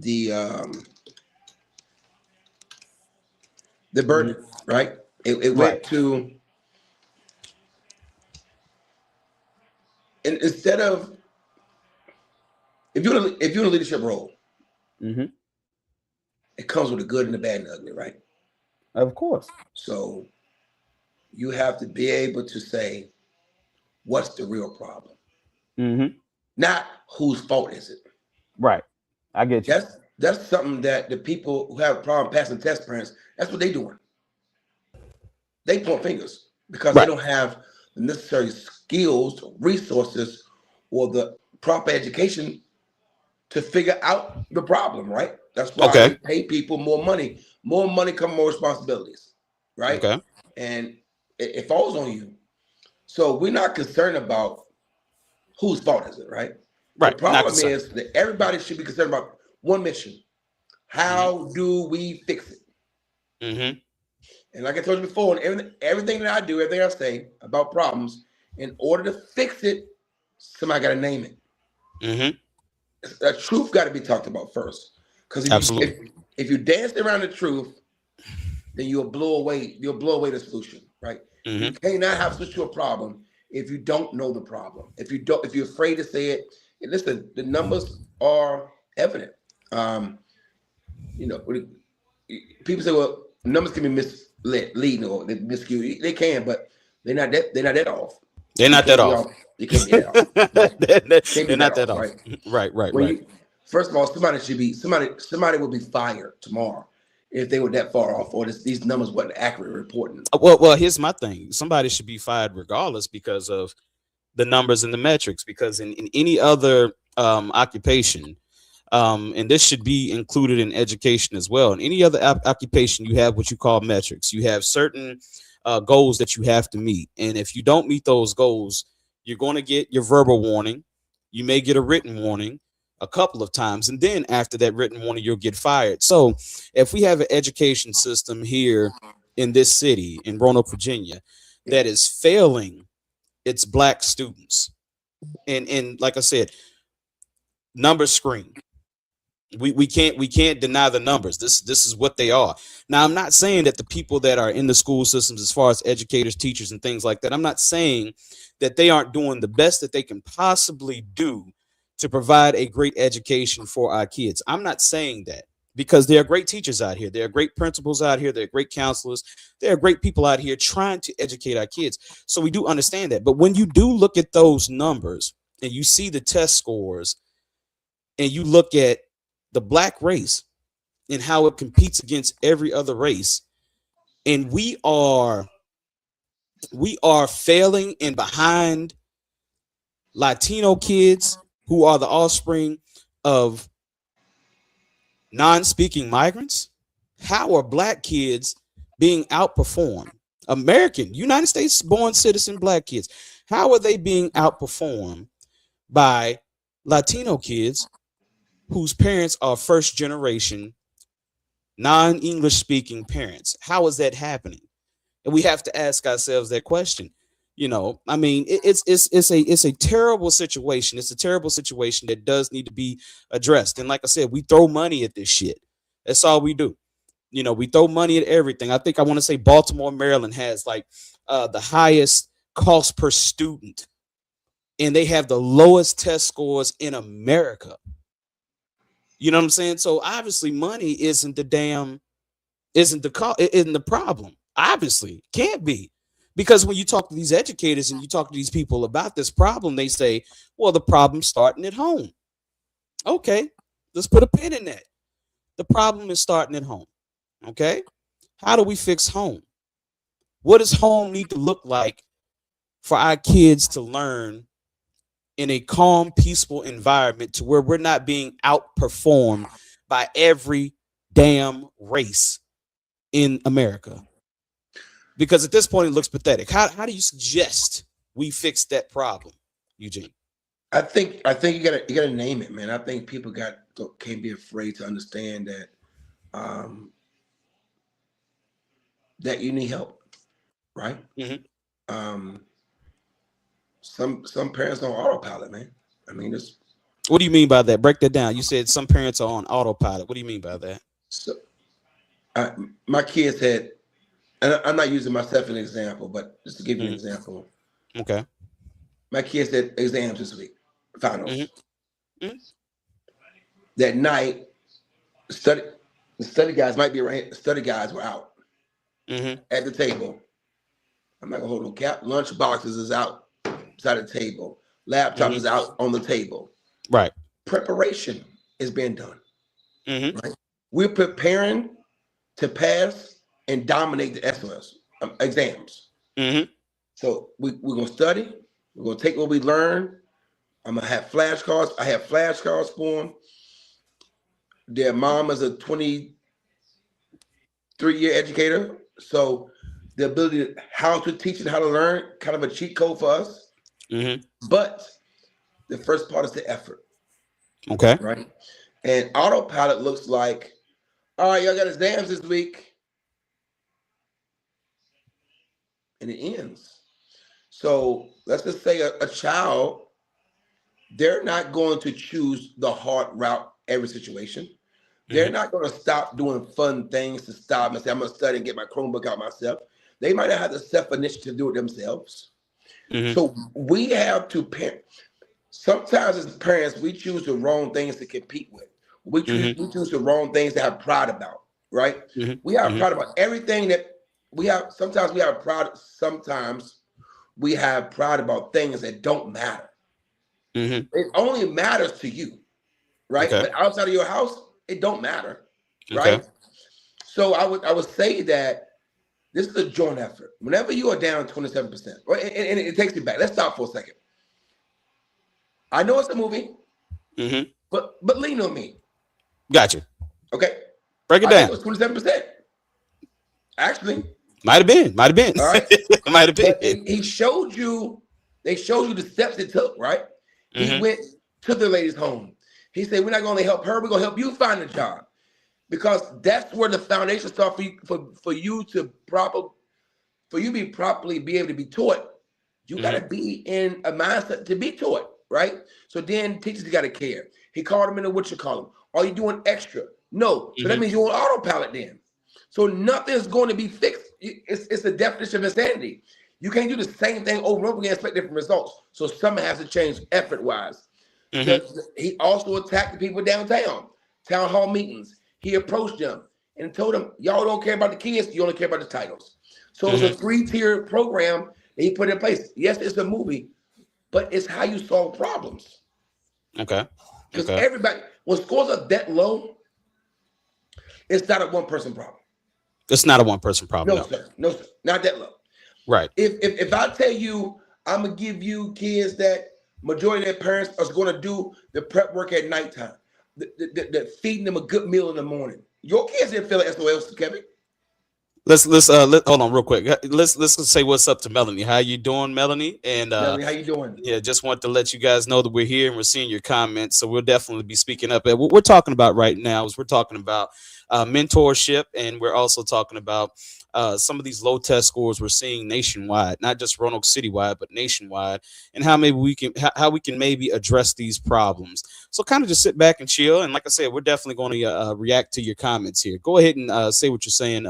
the um, the Mhm. burden, right? It Right. went to, and instead of, if you're in a leadership role, Hmm. it comes with the good and the bad and the ugly, right? Of course. So you have to be able to say what's the real problem, Hmm. not whose fault is it. Right. I get you. That's something that the people who have a problem passing test, parents, that's what they doing. They point fingers because they Right. don't have the necessary skills, resources, or the proper education to figure out the problem, right? That's why we Okay. pay people more money. More money come more responsibilities, right? Okay. And it falls on you. So we're not concerned about whose fault is it, right? The Right. Not problem concerned. is that everybody should be concerned about one mission. Hmm. How do we fix it? Hmm. And like I told you before, and everything that I do, everything I say about problems, in order to fix it, somebody got to name it. Hmm. The truth got to be talked about first. Because Absolutely. if you dance around the truth, then you'll blow away the solution, right? You Hmm. cannot have a solution to a problem if you don't know the problem. If you're afraid to say it, and listen, the numbers are evident. Um, you know, people say, well, numbers can be misleading or they miscued. They can, but they're not that off. They're You not that can't be off. off. You can't be that off, right? Can't be They're that not that off, off. right? Right. Right. When Right. you first of all, somebody will be fired tomorrow if they were that far off or these numbers weren't accurate reporting. Well, here's my thing. Somebody should be fired regardless because of the numbers and the metrics. Because in any other occupation, and this should be included in education as well. In any other occupation, you have what you call metrics. You have certain goals that you have to meet, and if you don't meet those goals, you're going to get your verbal warning. You may get a written warning a couple of times, and then after that written warning, you'll get fired. So, if we have an education system here in this city in Roanoke, Virginia, Yeah. that is failing its black students, and like I said, numbers scream. We can't deny the numbers. This is what they are. Now, I'm not saying that the people that are in the school systems, as far as educators, teachers, and things like that, I'm not saying that they aren't doing the best that they can possibly do to provide a great education for our kids. I'm not saying that, because there are great teachers out here, there are great principals out here, there are great counselors, there are great people out here trying to educate our kids. So we do understand that. But when you do look at those numbers and you see the test scores and you look at the black race and how it competes against every other race, and we are failing and behind Latino kids who are the offspring of non-speaking migrants. How are black kids being outperformed? American, United States born citizen black kids, how are they being outperformed by Latino kids whose parents are first generation non-English speaking parents? How is that happening? And we have to ask ourselves that question. I mean, it's a terrible situation. It's a terrible situation that does need to be addressed. And like I said, we throw money at this shit. That's all we do. We throw money at everything. I think I want to say Baltimore, Maryland has like the highest cost per student, and they have the lowest test scores in America. You know what I'm saying? So obviously, money isn't the problem. Obviously, can't be. Because when you talk to these educators and you talk to these people about this problem, they say, well, the problem's starting at home. Okay, let's put a pin in that. The problem is starting at home. Okay, how do we fix home? What does home need to look like for our kids to learn in a calm, peaceful environment to where we're not being outperformed by every damn race in America? Because at this point, it looks pathetic. How do you suggest we fix that problem, Eugene? I think you gotta name it, man. I think people can't be afraid to understand um, that you need help, right? Hmm. Um, some parents don't autopilot, man. I mean, What do you mean by that? Break that down. You said some parents are on autopilot. What do you mean by that? So my kids had, and I'm not using myself as an example, but just to give you an example, Okay. my kids had exams this week, finals. Mhm. That night, the study guys might be around. Study guys were out at the table. I'm not gonna hold no cap. Lunch boxes is out beside the table. Laptop is out on the table. Right. Preparation is being done. Mm-hmm. Right. We're preparing to pass and dominate the SOS exams. Mm-hmm. So we're gonna study. We're gonna take what we learn. I'm gonna have flashcards. I have flashcards for them. Their mom is a 23-year educator, so the ability to how to teach and how to learn, kind of a cheat code for us. Mm-hmm. But the first part is the effort. Okay. Right. And autopilot looks like, all right, y'all got exams this week. And it ends. So let's just say a child, they're not going to choose the hard route every situation. They're not going to stop doing fun things to stop and say, I'm going to study and get my Chromebook out myself. They might not have the self-initiative to do it themselves. So we have to parent. Sometimes as parents, we choose the wrong things to compete with. We choose the wrong things to have pride about, right? We have pride about everything that we have. Sometimes we have pride. Sometimes we have pride about things that don't matter. It only matters to you, right? Okay. But outside of your house, it don't matter, right? Okay. So I would say that this is a joint effort. Whenever you are down 27%, right? And it takes me back. Let's stop for a second. I know it's a movie, but lean on me. Gotcha. Okay. Break it I down. think it was 27%. Actually. Might have been. All right. Might have been. But he showed you, they showed you the steps it took, right? He went to the lady's home. He said, we're not going to help her. We're going to help you find a job. Because that's where the foundation starts for you to be properly be able to be taught. You got to be in a mindset to be taught, right? So then teachers got to care. He called him in a what you call him. Are you doing extra? No. So that means you're on autopilot then. So nothing's going to be fixed. It's the definition of insanity. You can't do the same thing over and over again and expect different results. So something has to change effort-wise. He also attacked the people downtown, town hall meetings. He approached them and told them, y'all don't care about the kids, you only care about the titles. So it's a 3-tier program that he put in place. Yes, it's a movie, but it's how you solve problems. Okay. Because everybody, when scores are that low, it's not a one-person problem. It's not a one-person problem. No, sir. No, sir. Not that low. Right. If I tell you, I'm going to give you kids that majority of their parents are going to do the prep work at nighttime, the feeding them a good meal in the morning. Your kids didn't feel like SOS, Kevin. Let's hold on real quick. Let's say what's up to Melanie. How you doing, Melanie? And Melanie, how you doing? Yeah, just want to let you guys know that we're here and we're seeing your comments. So we'll definitely be speaking up. And what we're talking about right now is we're talking about mentorship, and we're also talking about some of these low test scores we're seeing nationwide, not just Roanoke City-wide, but nationwide, and how we can maybe address these problems. So kind of just sit back and chill. And like I said, we're definitely going to react to your comments here. Go ahead and say what you're saying,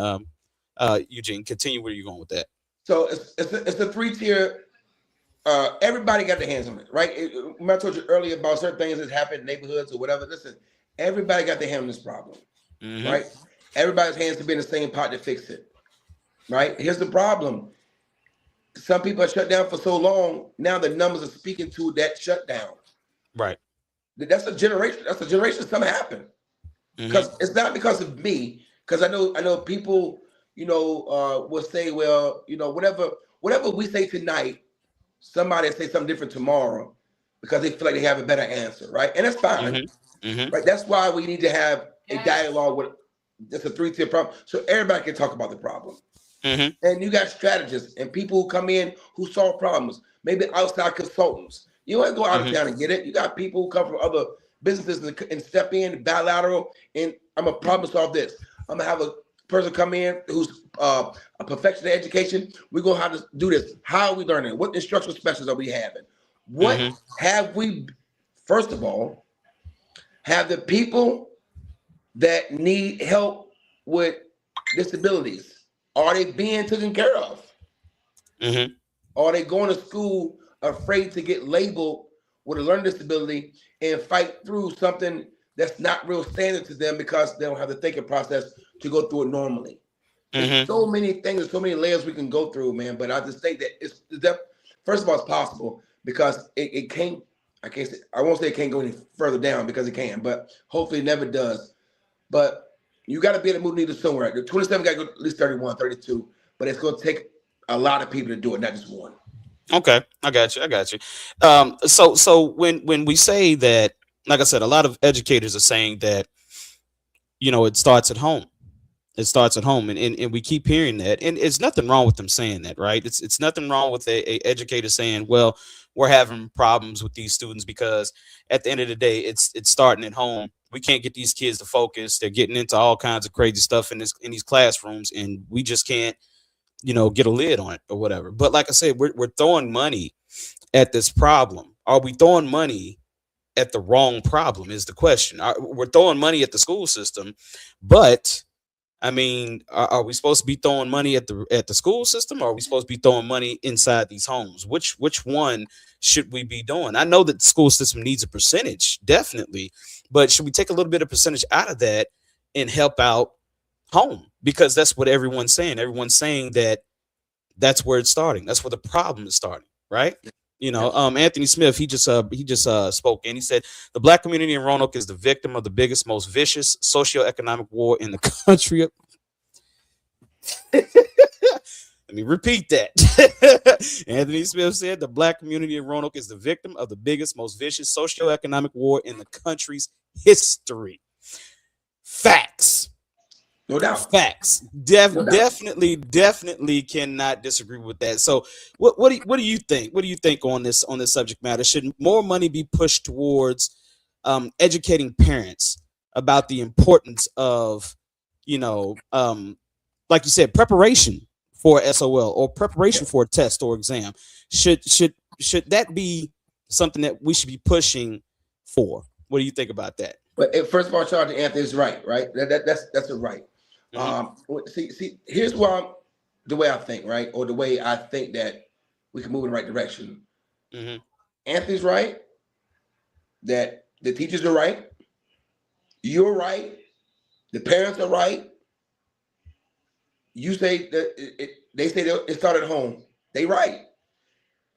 Eugene. Continue where you're going with that. So it's a 3-tier. Everybody got their hands on it, right? I told you earlier about certain things that happen in neighborhoods or whatever. Listen, everybody got their hand on this problem, right? Everybody's hands to be in the same pot to fix it, right? Here's the problem. Some people are shut down for so long. Now the numbers are speaking to that shutdown. Right. That's a generation. That's a generation. Something happened. Because it's not because of me. Because I know people, will say, well, whatever we say tonight, somebody will say something different tomorrow because they feel like they have a better answer, right? And that's fine, right? That's why we need to have a dialogue with. It's a 3-tier problem, so everybody can talk about the problem. And you got strategists and people who come in who solve problems, maybe outside consultants. You don't have to go out of town and get it. You got people who come from other businesses and step in bilateral, and I'm a problem solve this. I'm gonna have a person come in who's a perfectionist in education. We're gonna have to do this. How are we learning? What instructional specialists are we having? What have we? First of all, Have the people that need help with disabilities, are they being taken care of? Mm-hmm. Are they going to school afraid to get labeled with a learning disability and fight through something that's not real standard to them because they don't have the thinking process to go through it normally? There's Mm-hmm. so many things, there's so many layers we can go through, man. But I just think that first of all, it's possible because it can't. I can't say, I won't say it can't go any further down because it can, but hopefully it never does. But you got to be able to move needle somewhere. The 27 got to go at least 31, 32, but it's going to take a lot of people to do it, not just one. Okay, I got you. I got you. So when we say that, like I said, a lot of educators are saying that, it starts at home. It starts at home, and we keep hearing that, and it's nothing wrong with them saying that, right? It's nothing wrong with a educator saying, well, we're having problems with these students because at the end of the day, it's starting at home. We can't get these kids to focus. They're getting into all kinds of crazy stuff in these classrooms, and we just can't, get a lid on it or whatever. But like I said, we're throwing money at this problem. Are we throwing money at the wrong problem is the question. We're throwing money at the school system, but I mean, are we supposed to be throwing money at the school system, or are we supposed to be throwing money inside these homes? Which one should we be doing? I know that the school system needs a percentage, definitely, but should we take a little bit of percentage out of that and help out home? Because that's what everyone's saying. Everyone's saying that that's where it's starting. That's where the problem is starting, right? Anthony Smith, he just spoke, and he said the Black community in Roanoke is the victim of the biggest, most vicious socioeconomic war in the country. Let me repeat that. Anthony Smith said the Black community in Roanoke is the victim of the biggest, most vicious socioeconomic war in the country's history. Facts. No doubt. Facts. Definitely cannot disagree with that. So what do you think? What do you think on this subject matter? Should more money be pushed towards educating parents about the importance of, like you said, preparation for SOL or preparation for a test or exam? Should that be something that we should be pushing for? What do you think about that? But first of all, shout out to Anthony. Is right? That's a right. Mm-hmm. See, here's the way I think, right? Or the way I think that we can move in the right direction. Mm-hmm. Anthony's right. That the teachers are right. You're right. The parents are right. You say that they say it started at home. They right.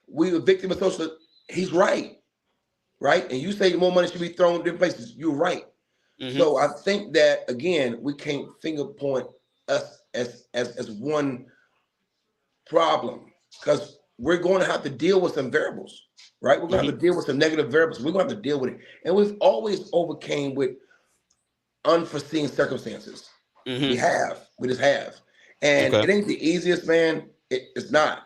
We were victim of social. He's right. Right. And you say more money should be thrown in different places. You're right. Mm-hmm. So I think that again, we can't finger point us as one problem because we're going to have to deal with some variables, right? We're going to have to deal with some negative variables. We're going to have to deal with it, and we've always overcame with unforeseen circumstances. Mm-hmm. We just have, and It ain't the easiest, man. It's not,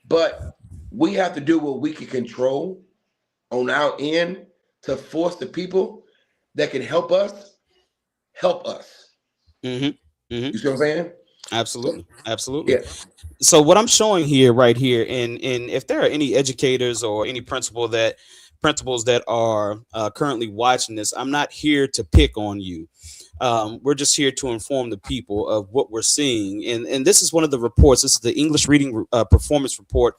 but we have to do what we can control on our end to force the people that can help us. Mm-hmm. Mm-hmm. You see what I'm saying? Absolutely. Yeah. So what I'm showing here, right here, and if there are any educators or any principals that are currently watching this, I'm not here to pick on you. We're just here to inform the people of what we're seeing. And this is one of the reports. This is the English Reading Performance Report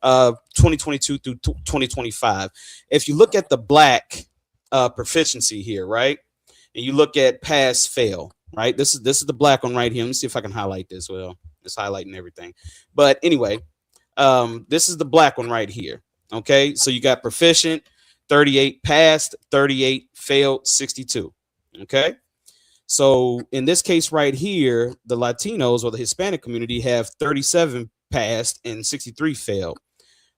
2022 through 2025. If you look at the Black proficiency here, right? And you look at pass fail, right? This is the Black one right here. Let me see if I can highlight this. Well, it's highlighting everything. But anyway, this is the Black one right here. Okay, so you got proficient, 38 passed, 38 failed, 62. Okay, so in this case right here, the Latinos or the Hispanic community have 37 passed and 63 failed.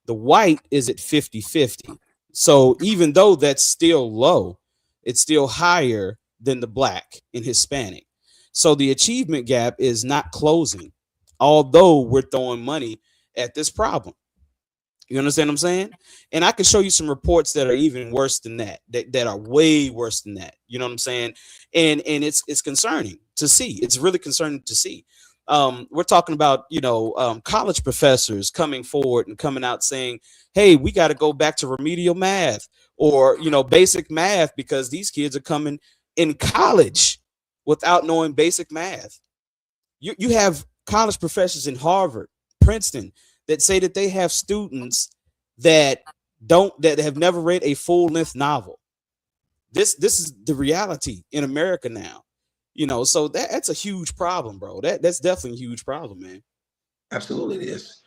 The white is at 50-50. So even though that's still low, it's still higher than the Black and Hispanic. So the achievement gap is not closing, although we're throwing money at this problem. You understand what I'm saying? And I can show you some reports that are even worse than that are way worse than that. You know what I'm saying? And it's concerning to see. It's really concerning to see. We're talking about, college professors coming forward and coming out saying, hey, we got to go back to remedial math or, basic math, because these kids are coming in college without knowing basic math. You have college professors in Harvard, Princeton, that say that they have students that have never read a full-length novel. This is the reality in America now. So that's a huge problem, bro. That's definitely a huge problem, man. Absolutely, it is.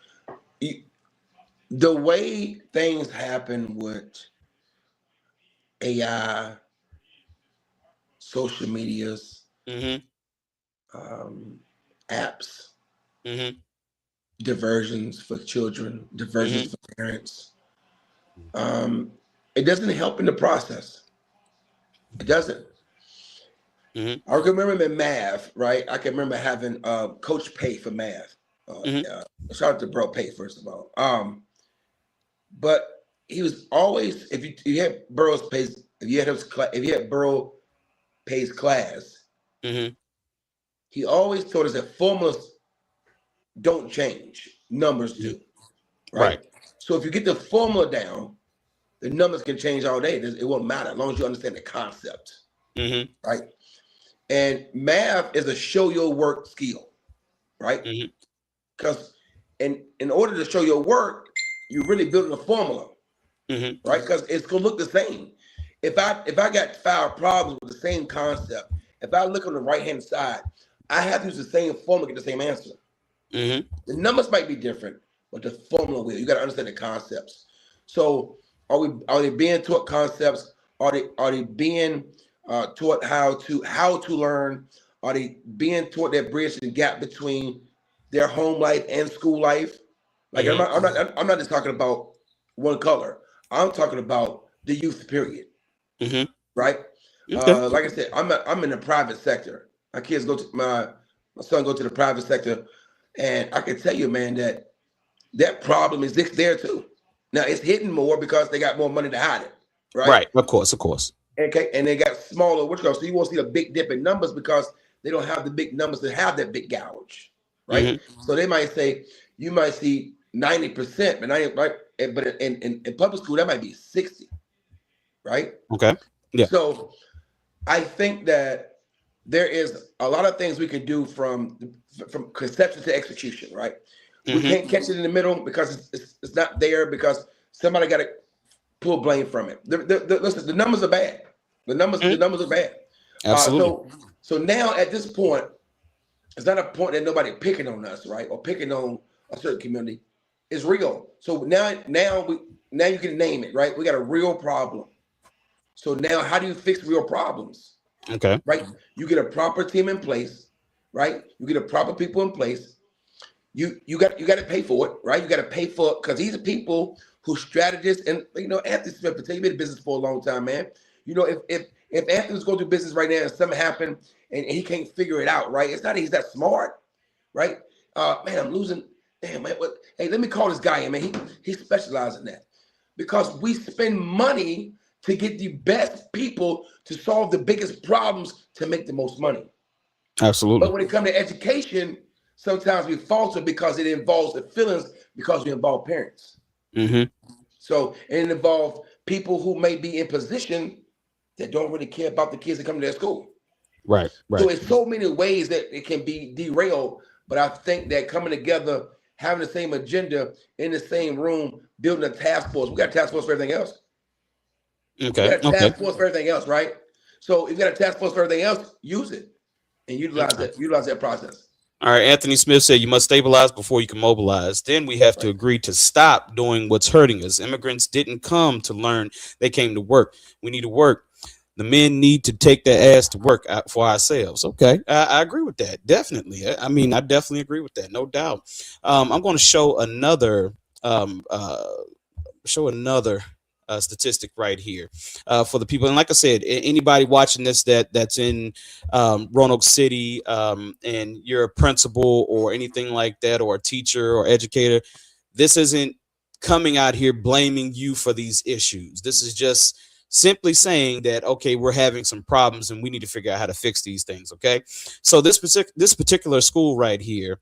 The way things happen with AI, social medias, apps, diversions for children, diversions for parents. It doesn't help in the process. It doesn't. I can remember in math, right? I can remember having Coach Pay for math. Shout out to Bro Pay, first of all. But he was always, if you had Burrow Pay's, if you had Burrow Pay's class, he always told us that formulas don't change, numbers do, right? So if you get the formula down, the numbers can change all day. It won't matter as long as you understand the concept, right? And math is a show your work skill, right? Because in order to show your work, you're really building a formula, right? Because it's gonna look the same. If I got 5 problems with the same concept, if I look on the right hand side, I have to use the same formula to get the same answer. The numbers might be different, but the formula will. You got to understand the concepts. So are they being taught concepts? Are they being taught how to learn? Are they being taught that bridge the gap between their home life and school life? Like I'm not just talking about one color. I'm talking about the youth period, right? Okay. Like I said, I'm in the private sector. My kids my son go to the private sector, and I can tell you, man, that problem is there too. Now it's hidden more because they got more money to hide it, right? Right. Of course. Okay, and they got smaller, so you won't see a big dip in numbers because they don't have the big numbers to have that big gouge, right? So they might say you might see 90%, but in public school that might be 60, right? Okay. Yeah. So I think that there is a lot of things we can do from conception to execution, right? We can't catch it in the middle because it's not there because somebody got to pull blame from it. Listen, the numbers are bad. The numbers are bad. Absolutely. So now at this point, it's not a point that nobody picking on us, right, or picking on a certain community. It's real. So now you can name it, right? We got a real problem. So now, how do you fix real problems? Okay. Right. You get a proper team in place, right? You get a proper people in place. You got to pay for it, right? You got to pay for it because these are people who strategists and Anthony Smith, you've been in business for a long time, man. If Anthony's going through business right now and something happened and he can't figure it out, right? It's not he's that smart, right? Man, I'm losing. Damn, man. Hey, let me call this guy in, man. He specializes in that because we spend money to get the best people to solve the biggest problems to make the most money. Absolutely. But when it comes to education, sometimes we falter because it involves the feelings because we involve parents. So it involves people who may be in position that don't really care about the kids that come to their school. Right. So it's so many ways that it can be derailed. But I think that coming together, having the same agenda in the same room, building a task force. We got a task force for everything else. Okay. We got a task force for everything else, right? So if you got a task force for everything else, use it and utilize that process. All right. Anthony Smith said you must stabilize before you can mobilize. Then we have to agree to stop doing what's hurting us. Immigrants didn't come to learn. They came to work. We need to work. The men need to take their ass to work for ourselves. Okay. I agree with that. Definitely. I mean, I definitely agree with that. No doubt. I'm going to show another statistic right here for the people. And like I said, anybody watching this that's in Roanoke City and you're a principal or anything like that, or a teacher or educator, this isn't coming out here blaming you for these issues. This is just simply saying that, okay, we're having some problems and we need to figure out how to fix these things. Okay. So this particular school right here,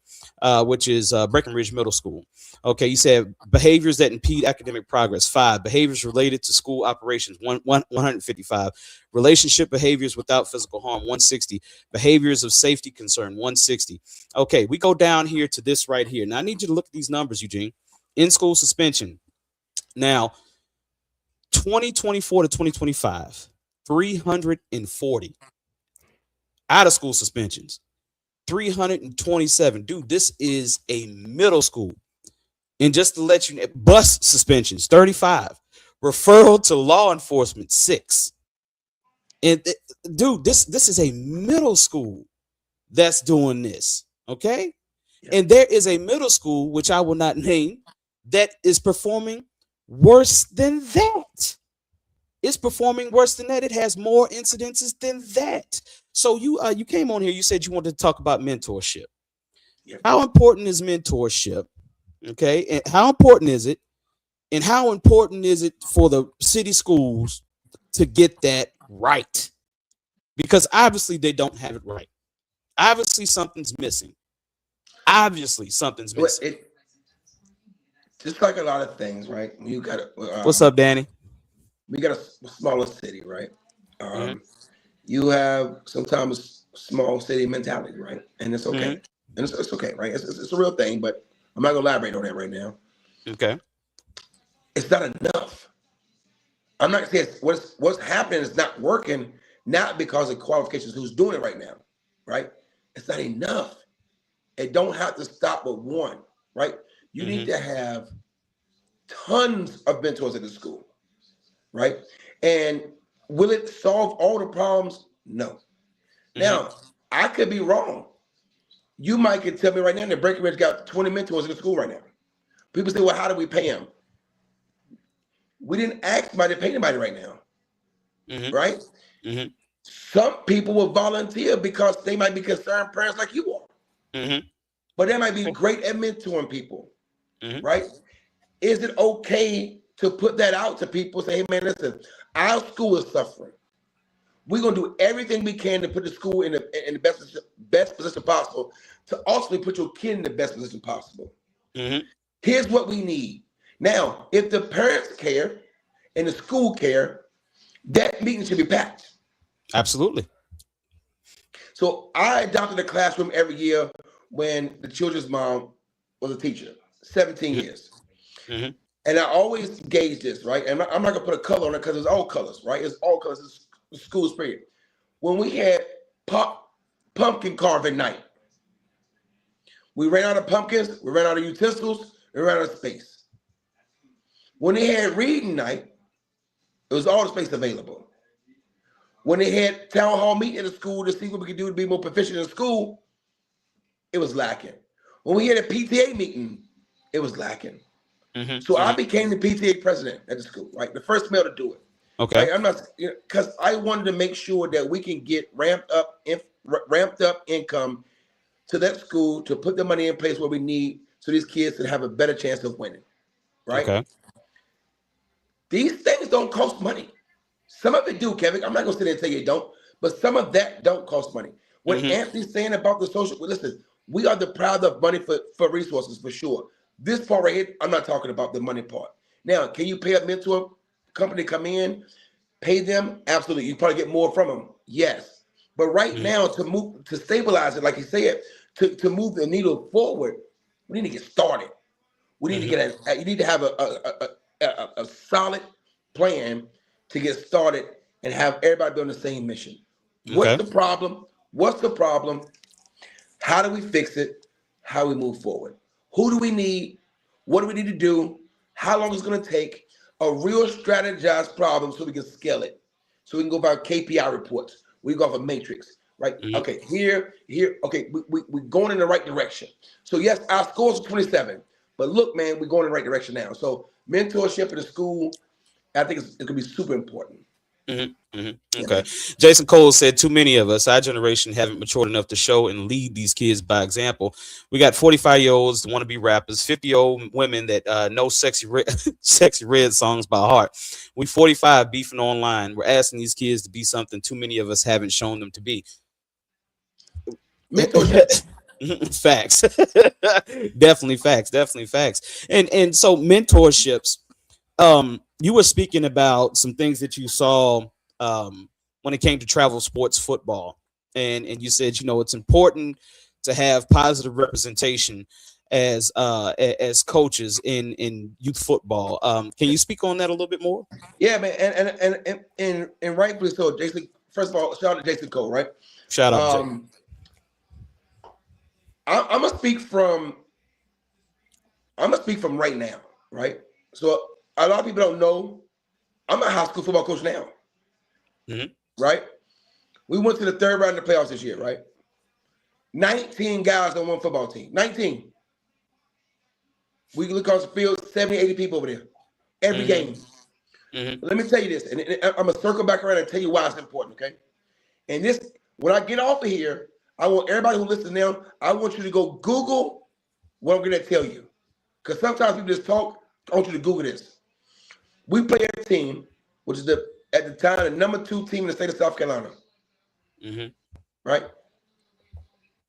which is Breckenridge Middle School. Okay. You said behaviors that impede academic progress, 5. Behaviors related to school operations, 155. Relationship behaviors without physical harm, 160. Behaviors of safety concern, 160. Okay. We go down here to this right here. Now I need you to look at these numbers, Eugene. In school suspension. Now, 2024 to 2025, 340 out of school suspensions, 327. Dude, this is a middle school. And just to let you know, bus suspensions, 35. Referral to law enforcement, 6. And dude, this is a middle school that's doing this. Okay. Yeah. And there is a middle school, which I will not name, that is performing worse than that. It's performing worse than that. It has more incidences than that. So you came on here, you said you wanted to talk about mentorship. Yeah. How important is mentorship? Okay. And how important is it? And how important is it for the city schools to get that right? Because obviously they don't have it right. Obviously something's missing. Obviously something's missing. Just like a lot of things, right? You got What's up, Danny? We got a smaller city, right? You have sometimes small city mentality, right? And it's okay. And it's okay, right? It's a real thing, but I'm not gonna elaborate on that right now. Okay. It's not enough. I'm not saying what's happening is not working, not because of qualifications, who's doing it right now, right? It's not enough. It don't have to stop with one, right? You need to have tons of mentors at the school, right? And will it solve all the problems? No. Now, I could be wrong. You might could tell me right now that Breckenridge got 20 mentors in the school right now. People say, well, how do we pay them? We didn't ask somebody to pay anybody right now, right? Some people will volunteer because they might be concerned parents like you are. But they might be great at mentoring people, right? Is it okay to put that out to people? Say, hey, man, listen, our school is suffering. We're going to do everything we can to put the school in the best position possible to ultimately put your kid in the best position possible. Here's what we need. Now, if the parents care and the school care, that meeting should be packed. Absolutely. So I adopted a classroom every year when the children's mom was a teacher, 17 years. And I always gauge this, right? And I'm not gonna put a color on it because it's all colors, right? It's all colors. It's school spirit. When we had pumpkin carving night, we ran out of pumpkins, we ran out of utensils, we ran out of space. When they had reading night, it was all the space available. When they had town hall meeting in the school to see what we could do to be more proficient in school, it was lacking. When we had a PTA meeting, it was lacking. So I became the PTA president at the school, right? The first male to do it. Okay. Right? I'm not, because I wanted to make sure that we can get ramped up income to that school to put the money in place where we need so these kids can have a better chance of winning, right? Okay. These things don't cost money. Some of it do, Kevin. I'm not gonna sit there and tell you it don't, but some of that don't cost money. What Anthony's saying about the social, listen, we are deprived of money for resources for sure. This part right here, I'm not talking about the money part. Now, can you pay a mentor company to come in, pay them? Absolutely. You probably get more from them. Yes. But right now, to stabilize it, like you said, to move the needle forward, we need to get started. We need to you need to have a solid plan to get started and have everybody be on the same mission. What's the problem? What's the problem? How do we fix it? How do we move forward? Who do we need? What do we need to do? How long is it going to take? A real strategized problem so we can scale it. So we can go by KPI reports. We go off a matrix, right? Okay, here. Okay, we're going in the right direction. So yes, our scores are 27. But look, man, we're going in the right direction now. So mentorship in the school, I think it's going to be super important. Okay. Jason Cole said, too many of us, our generation, haven't matured enough to show and lead these kids by example. We got 45-year-olds that want to be rappers, 50-year-old women that know sexy red songs by heart. We 45 beefing online. We're asking these kids to be something too many of us haven't shown them to be. Mentorship. Facts. Definitely facts. And so mentorships, you were speaking about some things that you saw when it came to travel sports football, and you said, you know, it's important to have positive representation as coaches in youth football. Can you speak on that a little bit more? Yeah, man, and rightfully so. Jason, first of all, shout out to Jason Cole, right? Shout out, Jake. I'm gonna speak from right now, right? So a lot of people don't know I'm a high school football coach now, right? We went to the third round of the playoffs this year, right? 19 guys on one football team. 19. We look across the field, 70, 80 people over there every game. Let me tell you this, and I'm gonna circle back around and tell you why it's important, okay? And this, when I get off of here, I want everybody who listens now, I want you to go Google what I'm going to tell you. Because sometimes people just talk. I want you to Google this. We play a team, which is at the time the number 2 team in the state of South Carolina. Right?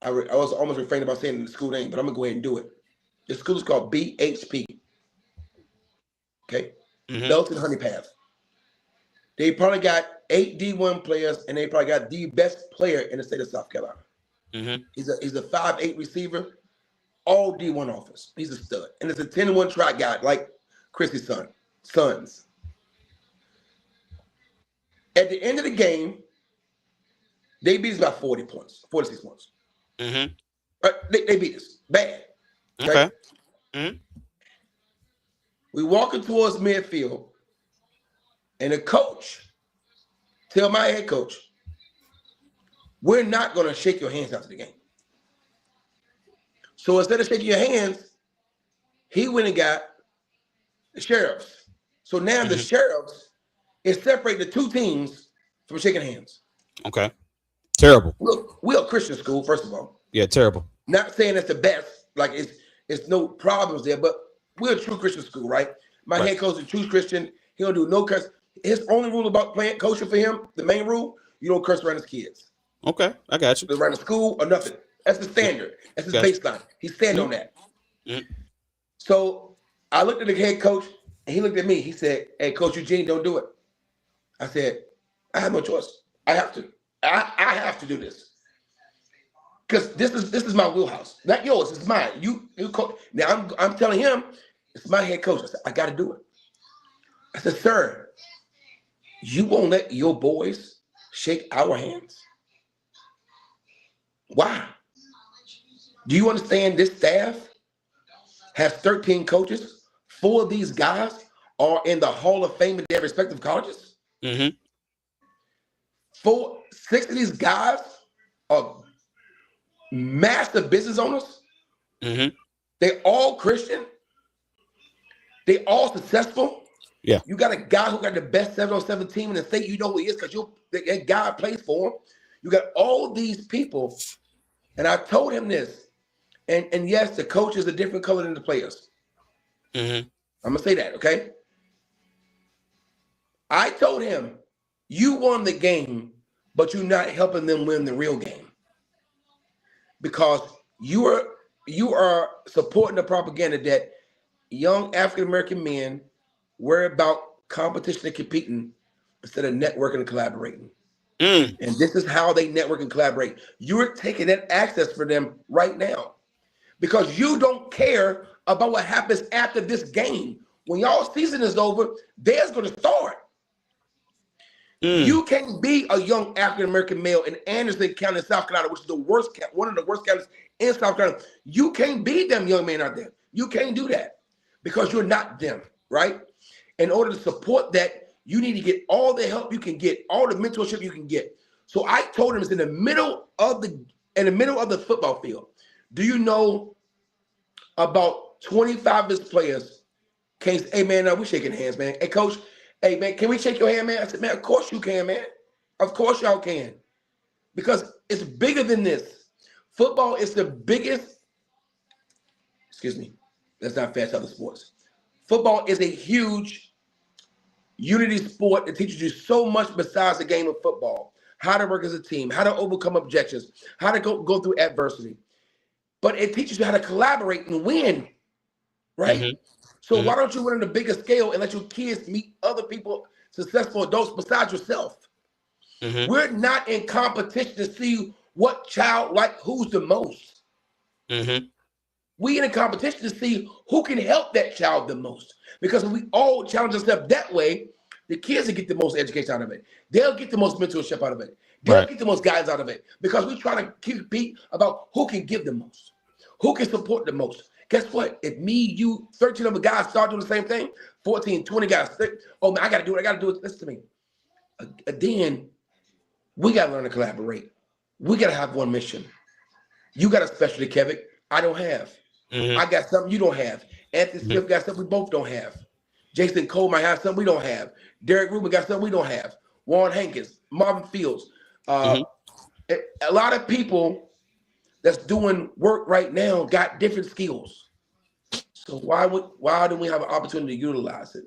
I was almost refraining about saying the school name, but I'm going to go ahead and do it. The school is called BHP. Okay? Belton Honey Path. They probably got 8 D1 players, and they probably got the best player in the state of South Carolina. He's a 5'8" receiver, all D1 offers. He's a stud. And it's a 10-1 track guy, like Chrissy's sons. At the end of the game, they beat us by 40 points, 46 points. Right? They beat us. Bad. Okay. We walking towards midfield, and the coach tell my head coach, we're not going to shake your hands after the game. So instead of shaking your hands, he went and got the sheriffs. So now the sheriffs is separating the 2 teams from shaking hands. Okay. Terrible. Look, we're a Christian school, first of all. Yeah, terrible. Not saying it's the best, like it's no problems there, but we're a true Christian school, right? My head coach is a true Christian. He don't do no curse. His only rule about playing coaching for him, the main rule, you don't curse around his kids. Okay, I got you. Around the school or nothing. That's the standard. That's his baseline. He's standing on that. So I looked at the head coach, and he looked at me. He said, "Hey, Coach Eugene, don't do it." I said, "I have no choice. I have to. I have to do this because this is my wheelhouse, not yours. It's mine. You coach. Now I'm telling him it's my head coach. I said, I got to do it. I said, sir, you won't let your boys shake our hands? Why? Do you understand this staff has 13 coaches? 4 of these guys are in the Hall of Fame in their respective colleges. 6 of these guys are massive business owners. They're all Christian. They all successful. Yeah. You got a guy who got the best 7-on-7 team in the state. You know who he is because that guy plays for him. You got all these people. And I told him this. And yes, the coach is a different color than the players. I'm going to say that, okay? I told him, you won the game, but you're not helping them win the real game. Because you are supporting the propaganda that young African-American men worry about competition and competing instead of networking and collaborating. And this is how they network and collaborate. You're taking that access for them right now because you don't care about what happens after this game. When y'all season is over, theirs going to start. You can't be a young African-American male in Anderson County, South Carolina, which is one of the worst counties in South Carolina. You can't be them young men out there. You can't do that because you're not them, right? In order to support that, you need to get all the help you can get, all the mentorship you can get. So I told him it's in the middle of the football field. Do you know about 25 of his players came, hey man, no, we shaking hands, man. Hey coach, Hey man, can we shake your hand, man? I said, man, of course you can, man. Of course y'all can. Because it's bigger than this. Football is the biggest, excuse me, let's not fast other sports. Football is a huge unity sport that teaches you so much besides the game of football. How to work as a team, how to overcome objections, how to go through adversity. But it teaches you how to collaborate and win, right? Mhm. So why don't you win on a bigger scale and let your kids meet other people, successful adults besides yourself? Mhm. We're not in competition to see what child like who's the most. Mhm. We in a competition to see who can help that child the most. Because if we all challenge ourselves that way, the kids will get the most education out of it. They'll get the most mentorship out of it. They'll Right. get the most guidance out of it. Because we try to compete about who can give the most, who can support the most. Guess what? If me, you, 13 other guys start doing the same thing, 14, 20 guys, oh man, I gotta do it. Listen to me. Then we gotta learn to collaborate. We gotta have one mission. You got a specialty, Kevin. I don't have. Mhm. I got something you don't have. Anthony Mhm. Smith got something we both don't have. Jason Cole might have something we don't have. Derek Rubin got something we don't have. Warren Hankins, Marvin Fields. Mhm. A lot of people that's doing work right now got different skills. So why don't we have an opportunity to utilize it?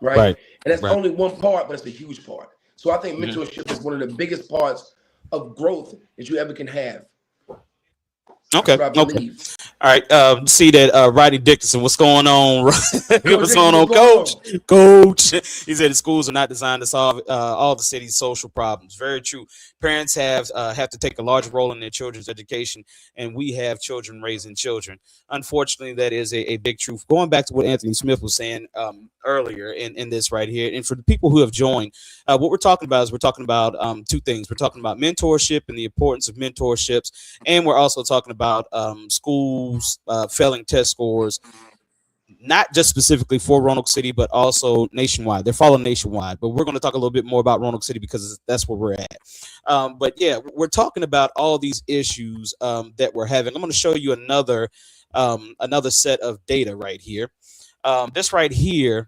Right? Right. And that's Right. only one part, but it's a huge part. So I think Mhm. mentorship is one of the biggest parts of growth that you ever can have. Okay. That's what I Okay. believe. All right. See that Rodney Dickinson. What's going on? What's Coach going on, what's going Coach? on? Coach. He said the schools are not designed to solve all the city's social problems. Very true. Parents have to take a large role in their children's education, and we have children raising children. Unfortunately, that is a big truth. Going back to what Anthony Smith was saying earlier in this right here, and for the people who have joined, what we're talking about is we're talking about two things. We're talking about mentorship and the importance of mentorships, and we're also talking about schools failing test scores, not just specifically for Roanoke City, but also nationwide. They're falling nationwide, but we're going to talk a little bit more about Roanoke City because that's where we're at. But yeah, we're talking about all these issues that we're having. I'm going to show you another set of data right here. This right here,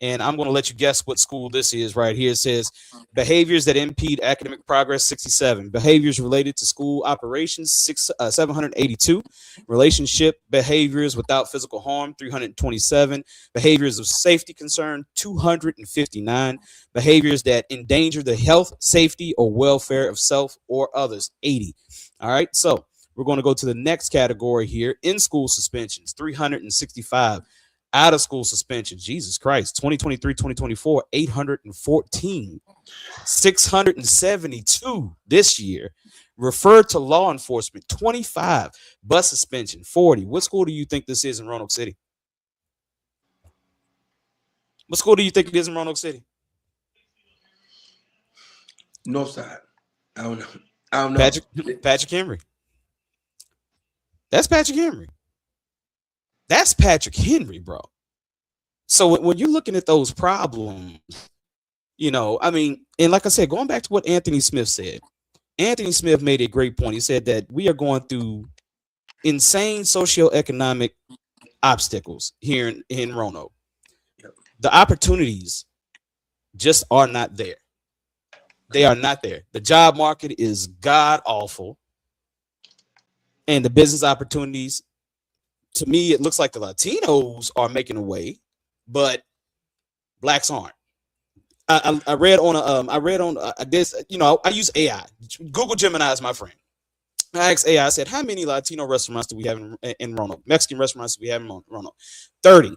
and I'm going to let you guess what school this is right here. It says behaviors that impede academic progress, 67. Behaviors related to school operations, 782. Relationship behaviors without physical harm, 327. Behaviors of safety concern, 259. Behaviors that endanger the health, safety, or welfare of self or others, 80. All right, so we're going to go to the next category here, in school suspensions, 365. Out of school suspension, Jesus Christ, 2023, 2024, 814, 672 this year. Referred to law enforcement, 25. Bus suspension, 40. What school do you think this is in Roanoke City? What school do you think it is in Roanoke City? North side. I don't know. Patrick Henry. That's Patrick Henry. That's Patrick Henry, bro. So when you're looking at those problems, I mean, and like I said, going back to what Anthony Smith said, Anthony Smith made a great point. He said that we are going through insane socioeconomic obstacles here in Roanoke. The opportunities just are not there. They are not there. The job market is god awful. And the business opportunities, to me, it looks like the Latinos are making a way, but blacks aren't. I read on I guess, I use AI. Google Gemini is my friend. I asked AI, I said, how many Latino restaurants do we have in Roanoke? Mexican restaurants do we have in Roanoke? 30.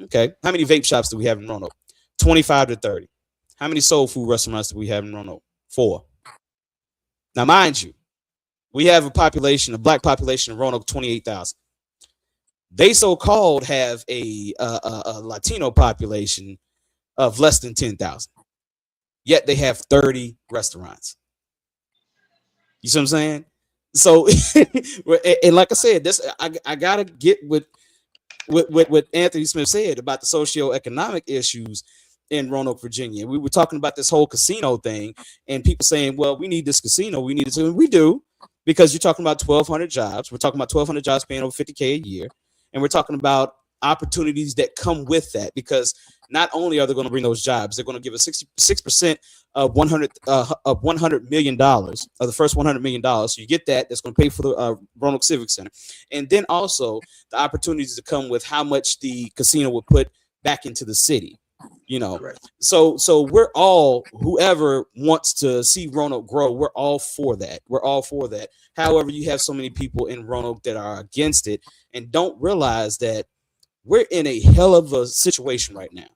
Okay. How many vape shops do we have in Roanoke? 25 to 30. How many soul food restaurants do we have in Roanoke? 4. Now, mind you, we have a black population in Roanoke, 28,000. They so-called have a Latino population of less than 10,000. Yet they have 30 restaurants. You see what I'm saying? So, and like I said, this I gotta get with what Anthony Smith said about the socioeconomic issues in Roanoke, Virginia. We were talking about this whole casino thing, and people saying, "Well, we need this casino. We need it." And we do, because you're talking about 1,200 jobs. We're talking about 1,200 jobs paying over $50K a year, and we're talking about opportunities that come with that. Because not only are they going to bring those jobs, they're going to give us 66% of $100 million of the first $100 million. So you get that. That's going to pay for the Roanoke Civic Center, and then also the opportunities to come with how much the casino would put back into the city. You know, Correct. so we're all, whoever wants to see Roanoke grow, we're all for that. We're all for that. However, you have so many people in Roanoke that are against it and don't realize that we're in a hell of a situation right now.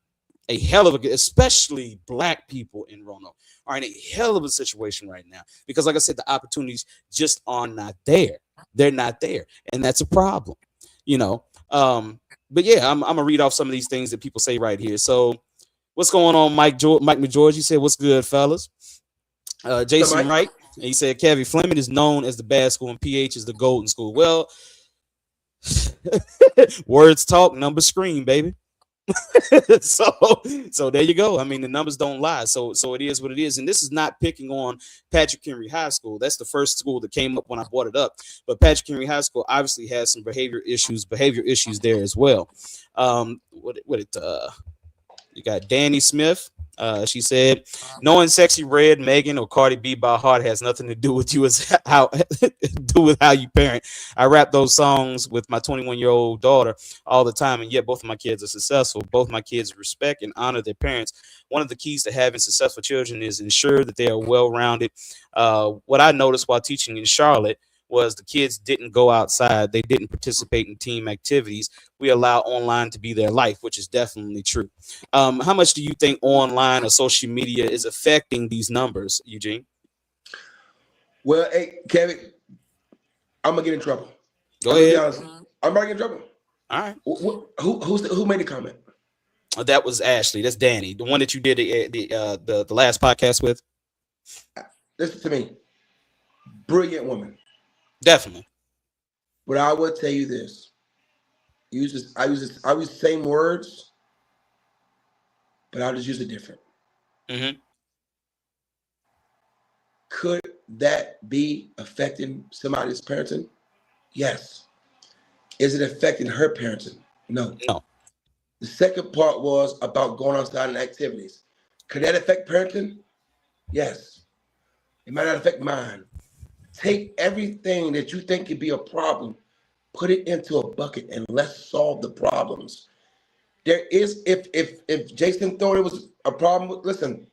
A hell of a, especially black people in Roanoke are in a hell of a situation right now because, like I said, the opportunities just are not there. They're not there, and that's a problem. You know, but yeah, I'm gonna read off some of these things that people say right here. So, what's going on, Mike McGeorge? He said, "What's good, fellas?" Jason Wright, he said, "Kevin Fleming is known as the bad school, and PH is the golden school." Well, words talk, numbers scream, baby. so there you go. I mean, the numbers don't lie. So it is what it is. And this is not picking on Patrick Henry High School. That's the first school that came up when I brought it up. But Patrick Henry High School obviously has some behavior issues there as well. You got Danny Smith. She said, knowing Sexy Red, Megan, or Cardi B by heart has nothing to do with you as how you parent. I rap those songs with my 21-year-old daughter all the time, and yet both of my kids are successful. Both my kids respect and honor their parents. One of the keys to having successful children is ensure that they are well-rounded. What I noticed while teaching in Charlotte was the kids didn't go outside. They didn't participate in team activities. We allow online to be their life, which is definitely true. How much do you think online or social media is affecting these numbers, Eugene? Well, hey, Kevin, I'm going to get in trouble. Go ahead. I'm about to get in trouble. All right. Who made the comment? That was Ashley. That's Danny, the one that you did the last podcast with. Listen to me. Brilliant woman. Definitely. But I will tell you this. I use the same words, but I'll just use it different. Mm-hmm. Could that be affecting somebody's parenting? Yes. Is it affecting her parenting? No. The second part was about going outside and activities. Could that affect parenting? Yes. It might not affect mine. Take everything that you think could be a problem, put it into a bucket, and let's solve the problems. There is, if Jason thought it was a problem, listen,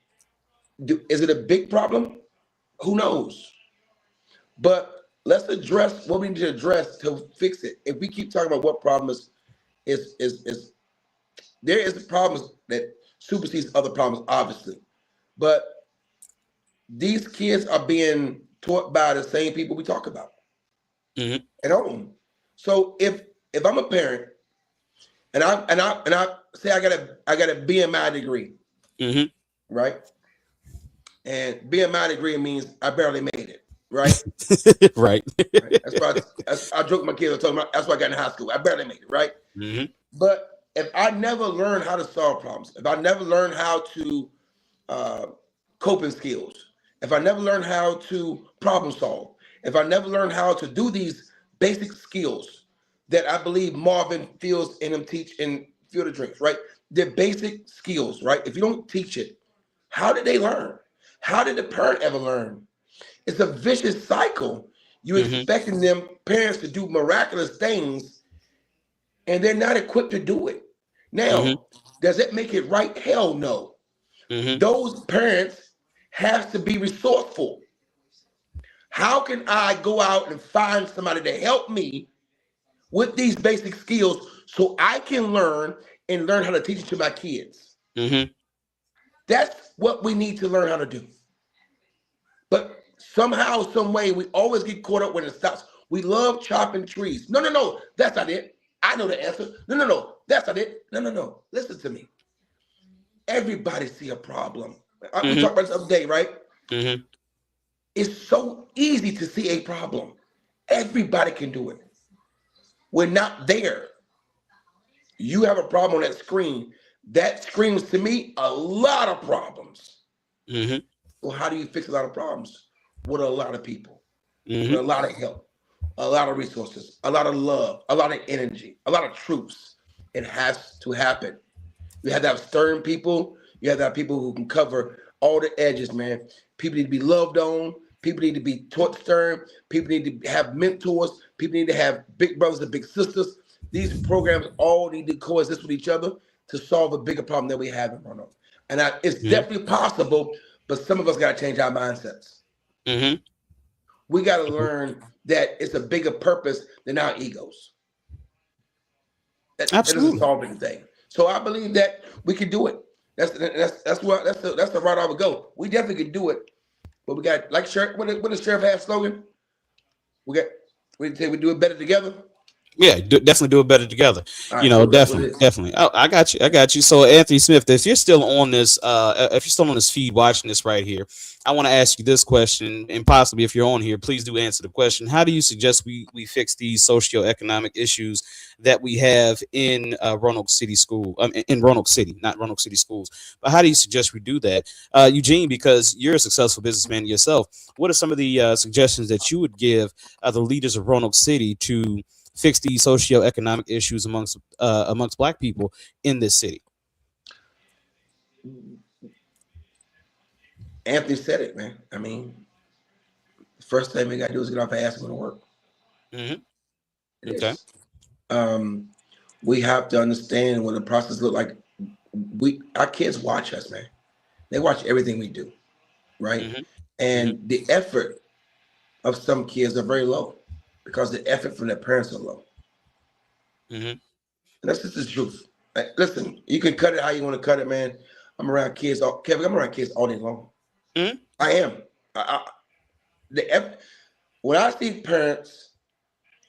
is it a big problem? Who knows? But let's address what we need to address to fix it. If we keep talking about what problem is there is problems that supersedes other problems, obviously. But these kids are being taught by the same people we talk about at home. So if I'm a parent and I say I got a BMI degree, right? And BMI degree means I barely made it, right? Right. That's why I joke with my kids. I told them that's why I got in high school. I barely made it, right? But if I never learn how to solve problems, if I never learn how to coping skills, if I never learn how to problem solve, if I never learn how to do these basic skills that I believe Marvin Fields and him teach in Field of Dreams, right? They're basic skills, right? If you don't teach it, how did they learn? How did the parent ever learn? It's a vicious cycle. You're expecting them parents to do miraculous things, and they're not equipped to do it. Now, does it make it right? Hell no. Those parents have to be resourceful. How can I go out and find somebody to help me with these basic skills so I can learn and learn how to teach it to my kids? That's what we need to learn how to do. But somehow, some way, we always get caught up when it stops. We love chopping trees. No, that's not it. I know the answer. No, that's not it. No. Listen to me. Everybody see a problem. We talked about this the other day, right? It's so easy to see a problem. Everybody can do it. We're not there. You have a problem on that screen. That screams to me a lot of problems. Well, how do you fix a lot of problems? With a lot of people, with a lot of help, a lot of resources, a lot of love, a lot of energy, a lot of troops. It has to happen. You have to have stern people. You have to have people who can cover all the edges, man. People need to be loved on. People need to be taught stern. People need to have mentors. People need to have big brothers and big sisters. These programs all need to coexist with each other to solve a bigger problem that we have in Roanoke. And it's definitely possible, but some of us got to change our mindsets. Mm-hmm. We got to learn that it's a bigger purpose than our egos. Absolutely. It is a solving thing. So I believe that we can do it. That's the route I would go. We definitely can do it, but we got like sheriff. What does sheriff have slogan? We say we do it better together. Yeah, definitely do it better together. All You right, know, cool. That's what it definitely. is. Oh, I got you. So Anthony Smith, if you're still on this, if you're still on this feed watching this right here, I want to ask you this question, and possibly if you're on here, please do answer the question. How do you suggest we fix these socioeconomic issues that we have in Roanoke City School, in Roanoke City, not Roanoke City schools, but how do you suggest we do that? Eugene, because you're a successful businessman yourself, what are some of the suggestions that you would give the leaders of Roanoke City to fix these socioeconomic issues amongst Black people in this city? Anthony said it, man. I mean, the first thing we got to do is get off our ass and go to work. Mm-hmm. Okay. We have to understand what the process look like. Our kids watch us, man. They watch everything we do, right? Mm-hmm. And the effort of some kids are very low because the effort from their parents are low. Mm-hmm. And that's just the truth. Like, listen, you can cut it how you want to cut it, man. I'm around kids all day long. Mm-hmm. I am. When I see parents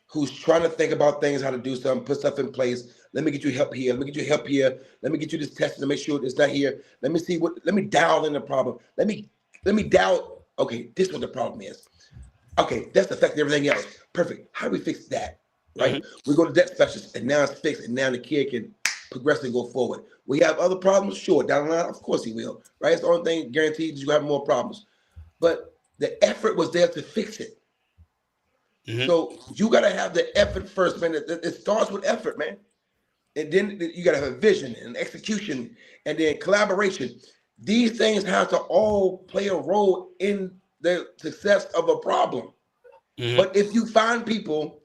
who's trying to think about things, how to do something, put stuff in place. Let me get you help here. Let me get you help here. Let me get you this testing to make sure it's not here. Let me dial in the problem. Let me dial. Okay, this is what the problem is. Okay, that's affecting everything else. Perfect. How do we fix that? Right? Mm-hmm. We go to debt specialists, and now it's fixed, and now the kid can progress and go forward. We have other problems, sure. Down the line, of course he will. Right? It's the only thing guaranteed is you have more problems. But the effort was there to fix it. Mm-hmm. So you got to have the effort first, man. It starts with effort, man. And then you got to have a vision and execution and then collaboration. These things have to all play a role in the success of a problem. Mm-hmm. But if you find people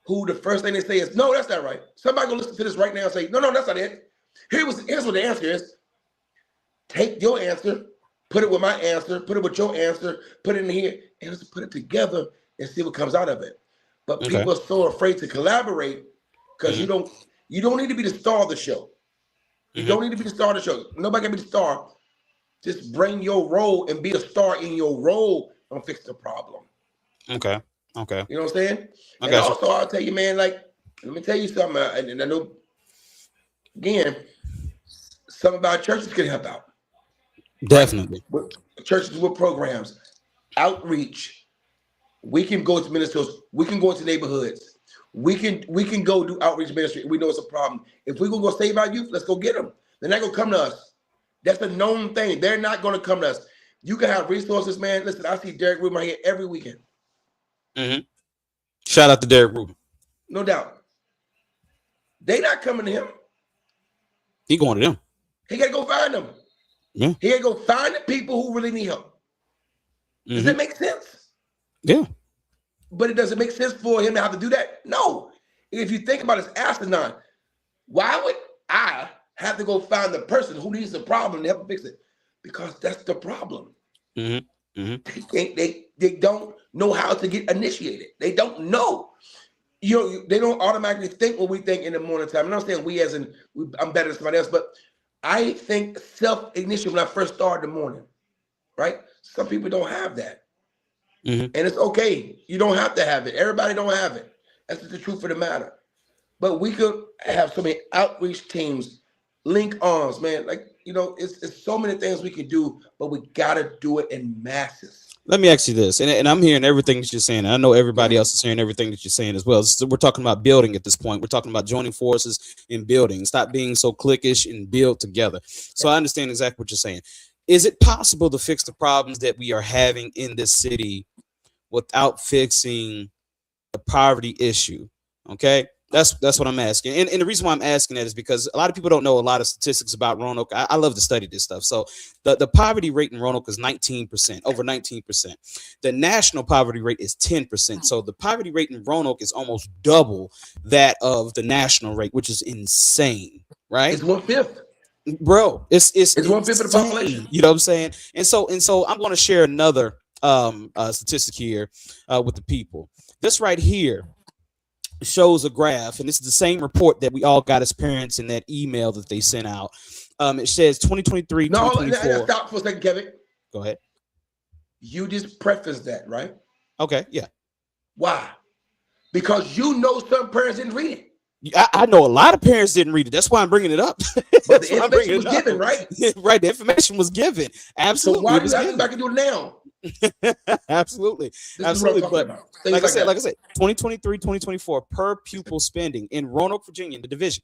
who the first thing they say is, no, that's not right. Somebody go listen to this right now and say, no, that's not it. Here's what the answer is. Take your answer, put it with my answer, put it with your answer, put it in here, and let's put it together and see what comes out of it. But people are so afraid to collaborate because you don't need to be the star of the show. You don't need to be the star of the show. Nobody can be the star. Just bring your role and be a star in your role and fix the problem. Okay. You know what I'm saying? Okay. And also, I'll tell you, man, like, let me tell you something. And I know, again, some of our churches can help out. Definitely. Right? Churches with programs, outreach. We can go to ministers. We can go into neighborhoods. We can go do outreach ministry. We know it's a problem. If we're going to go save our youth, let's go get them. They're not going to come to us. That's a known thing. They're not going to come to us. You can have resources, man. Listen, I see Derek Rubin right here every weekend. Mm-hmm. Shout out to Derek Rubin. No doubt. They not coming to him. He going to them. He got to go find them. Yeah. He got to go find the people who really need help. Does that make sense? Yeah. But it doesn't make sense for him to have to do that. No. If you think about it, it's asinine. Why would I have to go find the person who needs the problem to help fix it? Because that's the problem. Mm-hmm. Mm-hmm. They don't know how to get initiated. They don't know. They don't automatically think what we think in the morning time. I'm not saying we as in I'm better than somebody else, but I think self-ignition when I first start in the morning, right? Some people don't have that. Mm-hmm. And it's okay. You don't have to have it. Everybody don't have it. That's just the truth of the matter. But we could have so many outreach teams, link arms, man. Like, it's so many things we can do, but we got to do it in masses. Let me ask you this, and I'm hearing everything that you're saying. I know everybody else is hearing everything that you're saying as well. So we're talking about building at this point. We're talking about joining forces in building. Stop being so cliquish and build together. So I understand exactly what you're saying. Is it possible to fix the problems that we are having in this city without fixing the poverty issue? Okay. That's what I'm asking. And the reason why I'm asking that is because a lot of people don't know a lot of statistics about Roanoke. I love to study this stuff. So the poverty rate in Roanoke is 19%, over 19%. The national poverty rate is 10%. So the poverty rate in Roanoke is almost double that of the national rate, which is insane, right? It's 1/5. Bro, it's 1/5 of the population. You know what I'm saying? And so I'm going to share another statistic here with the people. This right here shows a graph, and this is the same report that we all got as parents in that email that they sent out. It says 2023, No, 2024. stop for a second, Kevin. Go ahead. You just prefaced that, right? Okay, yeah. Why? Because you know some parents didn't read it. I know a lot of parents didn't read it. That's why I'm bringing it up. But the information was given, right? Right, the information was given. Absolutely. So why do you have to go back and do it now? Absolutely. This Absolutely. Is what I'm But talking about. like I said, 2023, 2024 per pupil spending in Roanoke, Virginia, the division,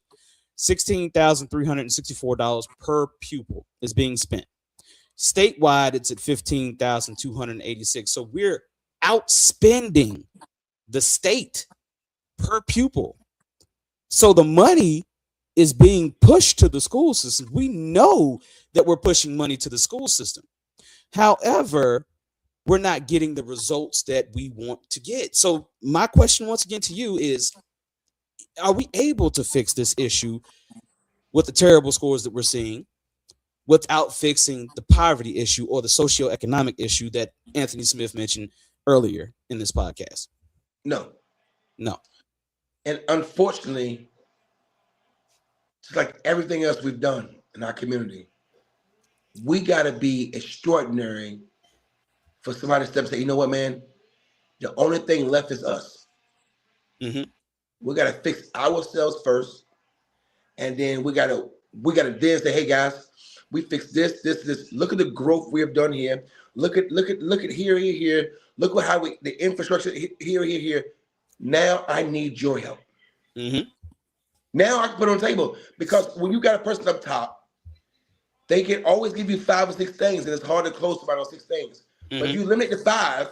$16,364 per pupil is being spent. Statewide, it's at $15,286. So we're outspending the state per pupil. So the money is being pushed to the school system. We know that we're pushing money to the school system. However, we're not getting the results that we want to get. So my question once again to you is, are we able to fix this issue with the terrible scores that we're seeing without fixing the poverty issue or the socioeconomic issue that Anthony Smith mentioned earlier in this podcast? No. No. And unfortunately, just like everything else we've done in our community, we got to be extraordinary for somebody to step and say, you know what, man? The only thing left is us. Mm-hmm. We got to fix ourselves first. And then we got to then say, hey, guys, we fixed this. Look at the growth we have done here. Look at here. Look at how the infrastructure here. Now I need your help. Mm-hmm. Now I can put it on the table, because when you got a person up top, they can always give you 5 or 6 things, and it's hard to close somebody on 6 things. Mm-hmm. But if you limit to 5,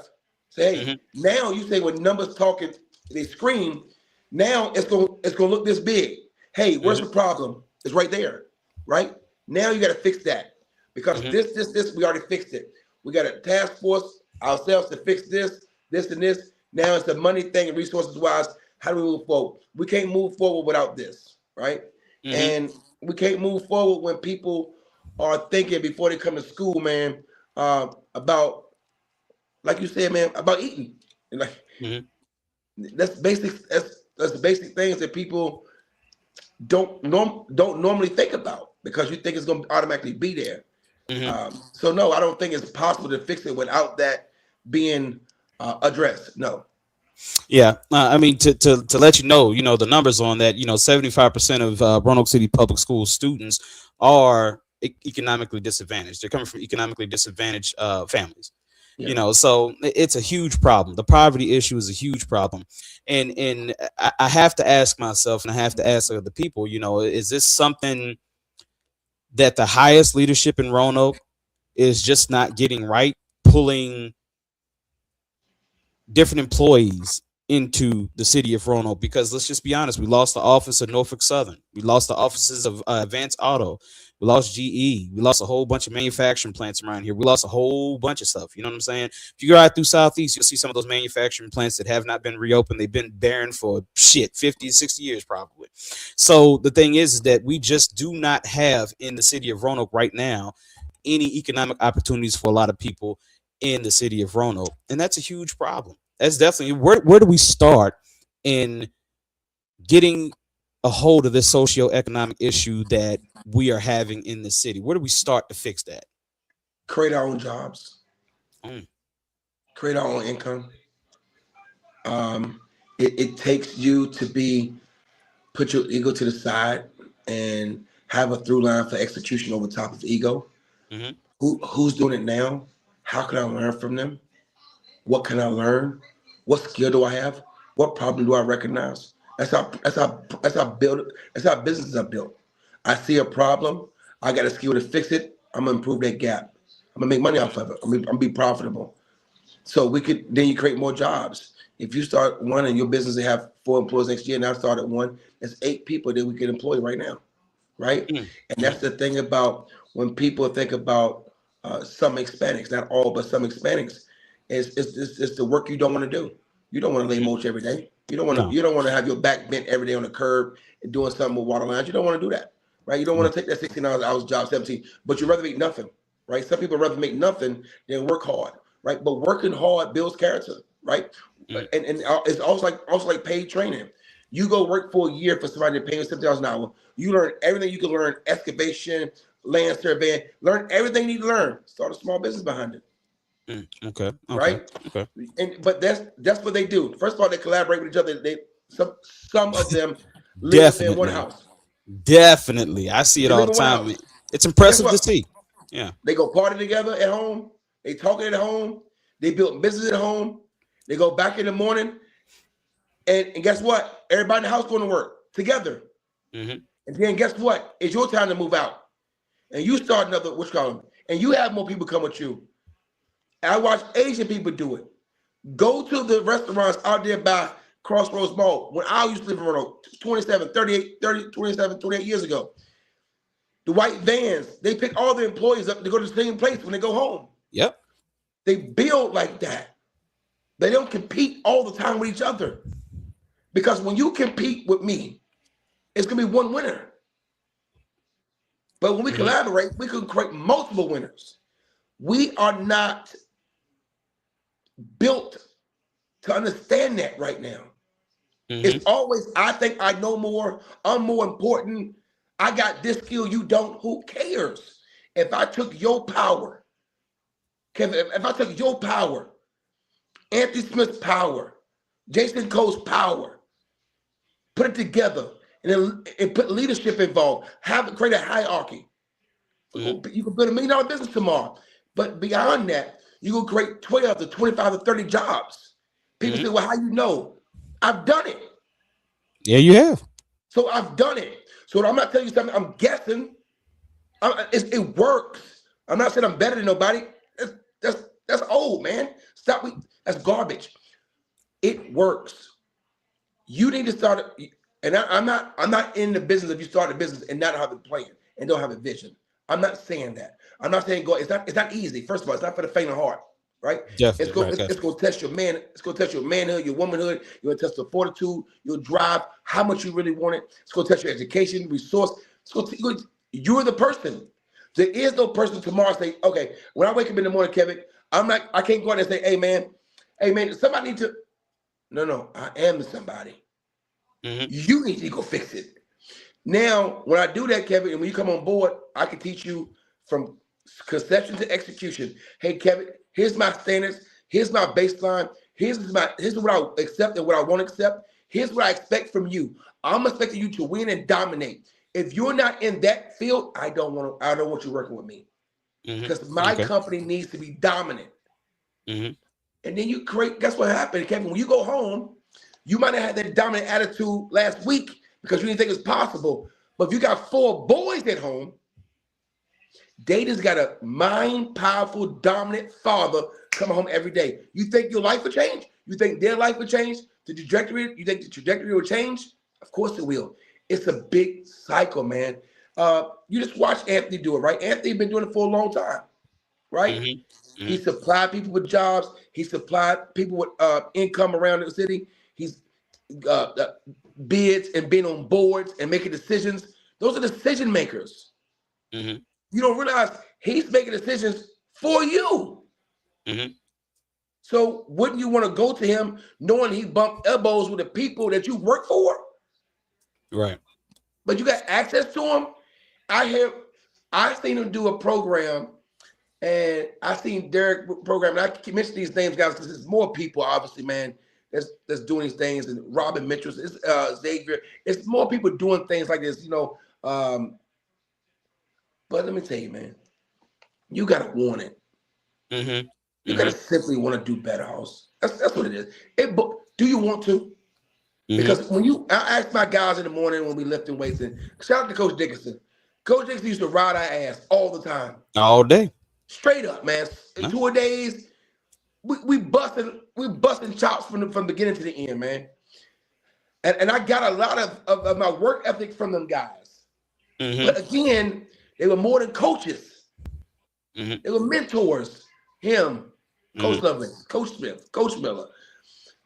say, hey, now you say when numbers talking, they scream. Now it's gonna look this big. Hey, where's the problem? It's right there, right? Now you got to fix that, because this we already fixed it. We got a task force ourselves to fix this, and this. Now it's the money thing and resources wise. How do we move forward? We can't move forward without this, right? And we can't move forward when people are thinking before they come to school, man, about, like you said, man, about eating. And like that's basic. That's basic things that people don't normally think about, because you think it's going to automatically be there. So no, I don't think it's possible to fix it without that being addressed. No. Yeah, I mean, to let you know the numbers on that. 75% of Roanoke City Public School students are economically disadvantaged. They're coming from economically disadvantaged families. Yeah. So it's a huge problem. The poverty issue is a huge problem, and I have to ask myself, and I have to ask other people. Is this something that the highest leadership in Roanoke is just not getting right, pulling different employees into the city of Roanoke? Because let's just be honest, we lost the office of Norfolk Southern, we lost the offices of Advance Auto, we lost GE, we lost a whole bunch of manufacturing plants around here, we lost a whole bunch of stuff. You know what I'm saying? If you go out through Southeast, you'll see some of those manufacturing plants that have not been reopened. They've been barren for 50, 60 years probably. So the thing is that we just do not have in the city of Roanoke right now any economic opportunities for a lot of people in the city of Roanoke, and that's a huge problem. That's definitely where do we start in getting a hold of this socioeconomic issue that we are having in the city? Where do we start to fix that? Create our own jobs, create our own income. It takes you to put your ego to the side and have a through line for execution over top of ego. Who's doing it now? How can I learn from them? What can I learn? What skill do I have? What problem do I recognize? That's how businesses are built. I see a problem. I got a skill to fix it. I'm gonna improve that gap. I'm gonna make money off of it. I'm gonna be profitable. So we could then you create more jobs. If you start one in your business and have 4 employees next year, now start at one, that's 8 people that we can employ right now, right? Mm. And that's the thing about when people think about some Hispanics, not all, but some Hispanics, it's the work you don't want to do. You don't want to lay mulch every day. You don't want to. No. You don't want to have your back bent every day on the curb and doing something with water lines. You don't want to do that, right? You don't want to take that 16 hours job, 17, but you rather make nothing, right? Some people rather make nothing than work hard, right? But working hard builds character, right? Mm. And it's also like paid training. You go work for a year for somebody to pay you $70 an hour. You learn everything you can learn: excavation, land surveying. Learn everything you need to learn. Start a small business behind it. Okay. Right? Okay. But that's what they do. First of all, they collaborate with each other. Some of them live in one house. Definitely. I see it They all live the in one time. house. It's impressive to what? see. Yeah. They go party together at home. They talking at home. They build business at home. They go back in the morning. And guess what? Everybody in the house going to work together. Mm-hmm. And then guess what? It's your time to move out. And you start another, and you have more people come with you. I watch Asian people do it. Go to the restaurants out there by Crossroads Mall. When I used to live in Roanoke, 28 years ago. The white vans, they pick all the employees up to go to the same place when they go home. Yep. They build like that. They don't compete all the time with each other. Because when you compete with me, it's going to be one winner. But when we collaborate, we can create multiple winners. We are not built to understand that right now. Mm-hmm. It's always, I think I know more, I'm more important, I got this skill, you don't. Who cares? If I took your power, Kevin, if I took your power, Anthony Smith's power, Jason Cole's power, put it together and put leadership involved, create a hierarchy. Mm-hmm. You can build $1 million business tomorrow. But beyond that, you can create 12 to 25 to 30 jobs. People say, well, how you know? I've done it. Yeah, you have. So I've done it. So I'm not telling you something, I'm guessing. It works. I'm not saying I'm better than nobody. That's old, man. Stop. That's garbage. It works. You need to start. And I'm not in the business of you start a business and not have a plan and don't have a vision. I'm not saying that. I'm not saying go. It's not easy. First of all, it's not for the faint of heart, right? Definitely. It's going to test your man. It's going to test your manhood, your womanhood. You're going to test the fortitude, your drive, how much you really want it. It's going to test your education, resource. You're the person. There is no person tomorrow say, okay, when I wake up in the morning, Kevin, I can't go out and say, hey man, somebody need to. No, I am the somebody. Mm-hmm. You need to go fix it. Now, when I do that, Kevin, and when you come on board, I can teach you from conception to execution. Hey, Kevin, here's my standards. Here's my baseline. Here's what I accept and what I won't accept. Here's what I expect from you. I'm expecting you to win and dominate. If you're not in that field, I don't want you working with me. Because my company needs to be dominant. Mm-hmm. And then you create, guess what happened, Kevin? When you go home, you might have had that dominant attitude last week because you didn't think it was possible. But if you got 4 boys at home, they just got a mind powerful, dominant father coming home every day. You think your life will change? You think their life will change? You think the trajectory will change? Of course it will. It's a big cycle, man. You just watch Anthony do it, right? Anthony been doing it for a long time, right? Mm-hmm. Mm-hmm. He supplied people with jobs. He supplied people with income around the city. He's bids and being on boards and making decisions. Those are decision makers. Mm-hmm. You don't realize he's making decisions for you. Mm-hmm. So wouldn't you want to go to him knowing he bumped elbows with the people that you work for? Right. But you got access to him. I seen him do a program, and I seen Derek program. And I can mention these names, guys, because there's more people, obviously, man, that's doing these things. And Robin Mitchell, it's Xavier. It's more people doing things like this, but let me tell you, man, you gotta want it. Mm-hmm. You gotta simply want to do better, House. That's what it is. Do you want to? Mm-hmm. Because I ask my guys in the morning when we lifting weights, and shout out to Coach Dickinson. Coach Dickinson used to ride our ass all the time. All day. Straight up, man. Huh? 2 days, we busting chops from the beginning to the end, man. And I got a lot of my work ethic from them guys. Mm-hmm. But again, they were more than coaches. Mm-hmm. They were mentors. Him, Coach Mm-hmm. Lovelace, Coach Smith, Coach Miller,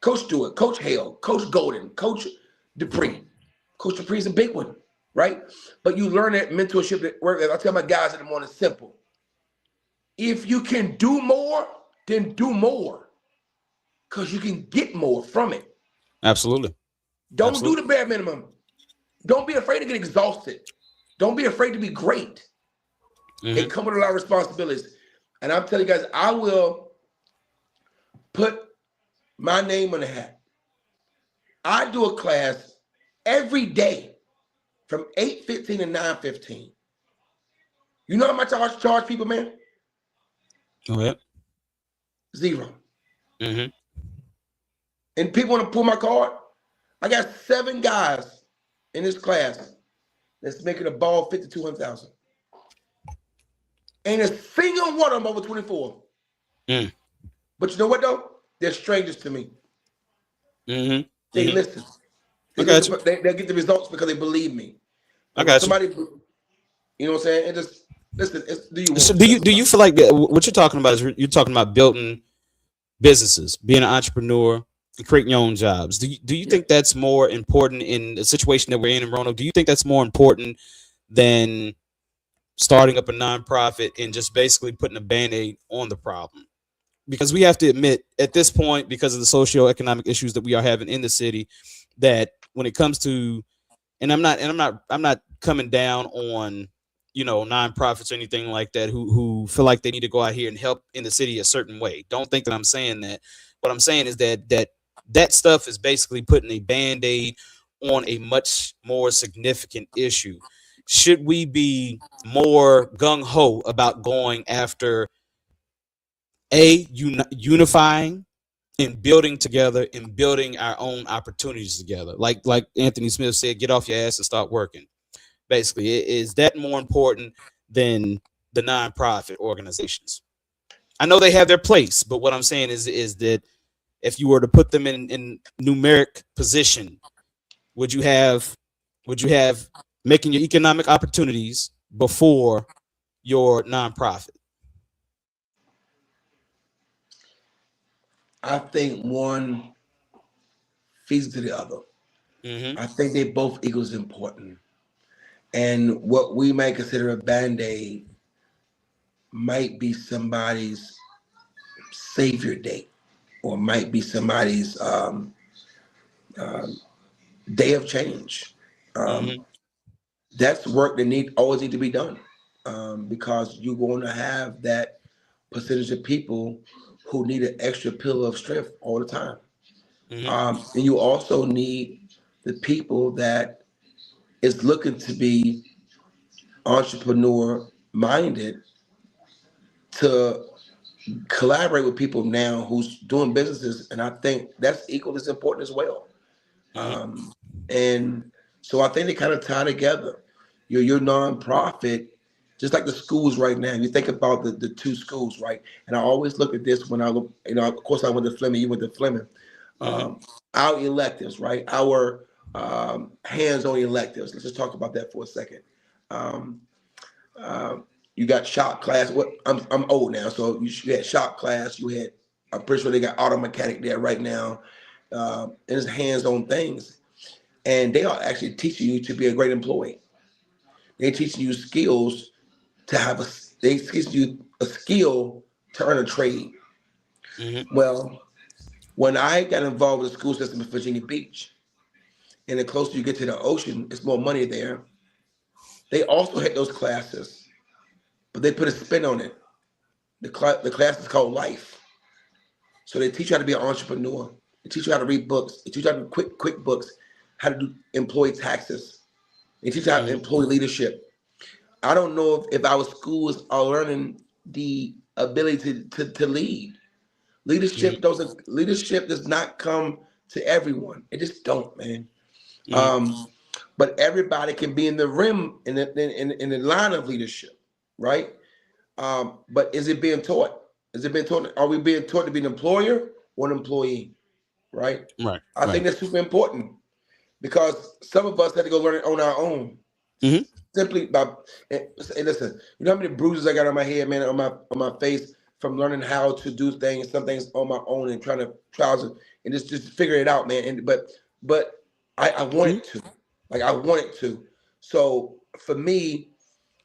Coach Stewart, Coach Hale, Coach Golden, Coach Dupree. Coach Dupree's a big one, right? But you learn that mentorship at work. I tell my guys in the morning, simple. If you can do more, then do more. Because you can get more from it. Absolutely. Don't Absolutely. do the bare minimum. Don't be afraid to get exhausted. Don't be afraid to be great. Mm-hmm. It comes with a lot of responsibilities. And I'm telling you guys, I will put my name on the hat. I do a class every day from 8:15 to 9:15. You know how much I charge people, man? Go ahead. 0. Mm-hmm. And people want to pull my card. I got 7 guys in this class that's making a ball 52,000. Ain't a single one of them over 24. Mm. But you know what though? They're strangers to me. Mm-hmm. They Mm-hmm. listen. I got you. They get the results because they believe me. I got you. Somebody, you know what I'm saying? And just listen. Do you? So do you feel like what you're talking about is you're talking about building businesses, being an entrepreneur, and creating your own jobs? Do you think that's more important in the situation that we're in Roanoke? Do you think that's more important than starting up a nonprofit and just basically putting a Band-Aid on the problem? Because we have to admit at this point, because of the socioeconomic issues that we are having in the city, that when it comes to, and I'm not coming down on, you know, nonprofits or anything like that who feel like they need to go out here and help in the city a certain way. Don't think that I'm saying that. What I'm saying is that stuff is basically putting a Band-Aid on a much more significant issue. Should we be more gung-ho about going after unifying and building together and building our own opportunities together? Like Anthony Smith said, get off your ass and start working. Basically, is that more important than the nonprofit organizations? I know they have their place, but what I'm saying is that if you were to put them in numeric position, would you have making your economic opportunities before your nonprofit? I think one feeds to the other. Mm-hmm. I think they both equals important. And what we might consider a Band-Aid might be somebody's savior date, or might be somebody's day of change. Mm-hmm. That's work that always need to be done, because you're going to have that percentage of people who need an extra pill of strength all the time. Mm-hmm. And you also need the people that is looking to be entrepreneur minded to collaborate with people now who's doing businesses, and I think that's equally as important as well. Mm-hmm. And so I think they kind of tie together. Your nonprofit, just like the schools right now. You think about the 2 schools, right? And I always look at this when I look, of course I went to Fleming, you went to Fleming. Mm-hmm. Our electives, right? Our hands-on electives. Let's just talk about that for a second. You got shop class. I'm old now, so you had shop class. You had, I'm pretty sure they got auto mechanic there right now. And it's hands-on things, and they are actually teaching you to be a great employee. They're teaching you skills to have they teach you a skill to earn a trade. Mm-hmm. Well, when I got involved with the school system in Virginia Beach, and the closer you get to the ocean, it's more money there. They also had those classes, but they put a spin on it. The class is called Life. So they teach you how to be an entrepreneur. They teach you how to read books. They teach you how to do quick books, how to do employee taxes. They teach you how to employ leadership. I don't know if our schools are learning the ability to lead. Leadership does not come to everyone. It just don't, man. Mm-hmm. But everybody can be in the rim in the line of leadership, right? But is it being taught? Is it been taught? Are we being taught to be an employer or an employee? Right. Right. I think that's super important because some of us had to go learn it on our own. Mhm. Simply by and listen, you know how many bruises I got on my head, man, on my face from learning how to do things, some things on my own and trying to trials and just figure it out, man. And but I wanted to. Like I wanted to. So for me,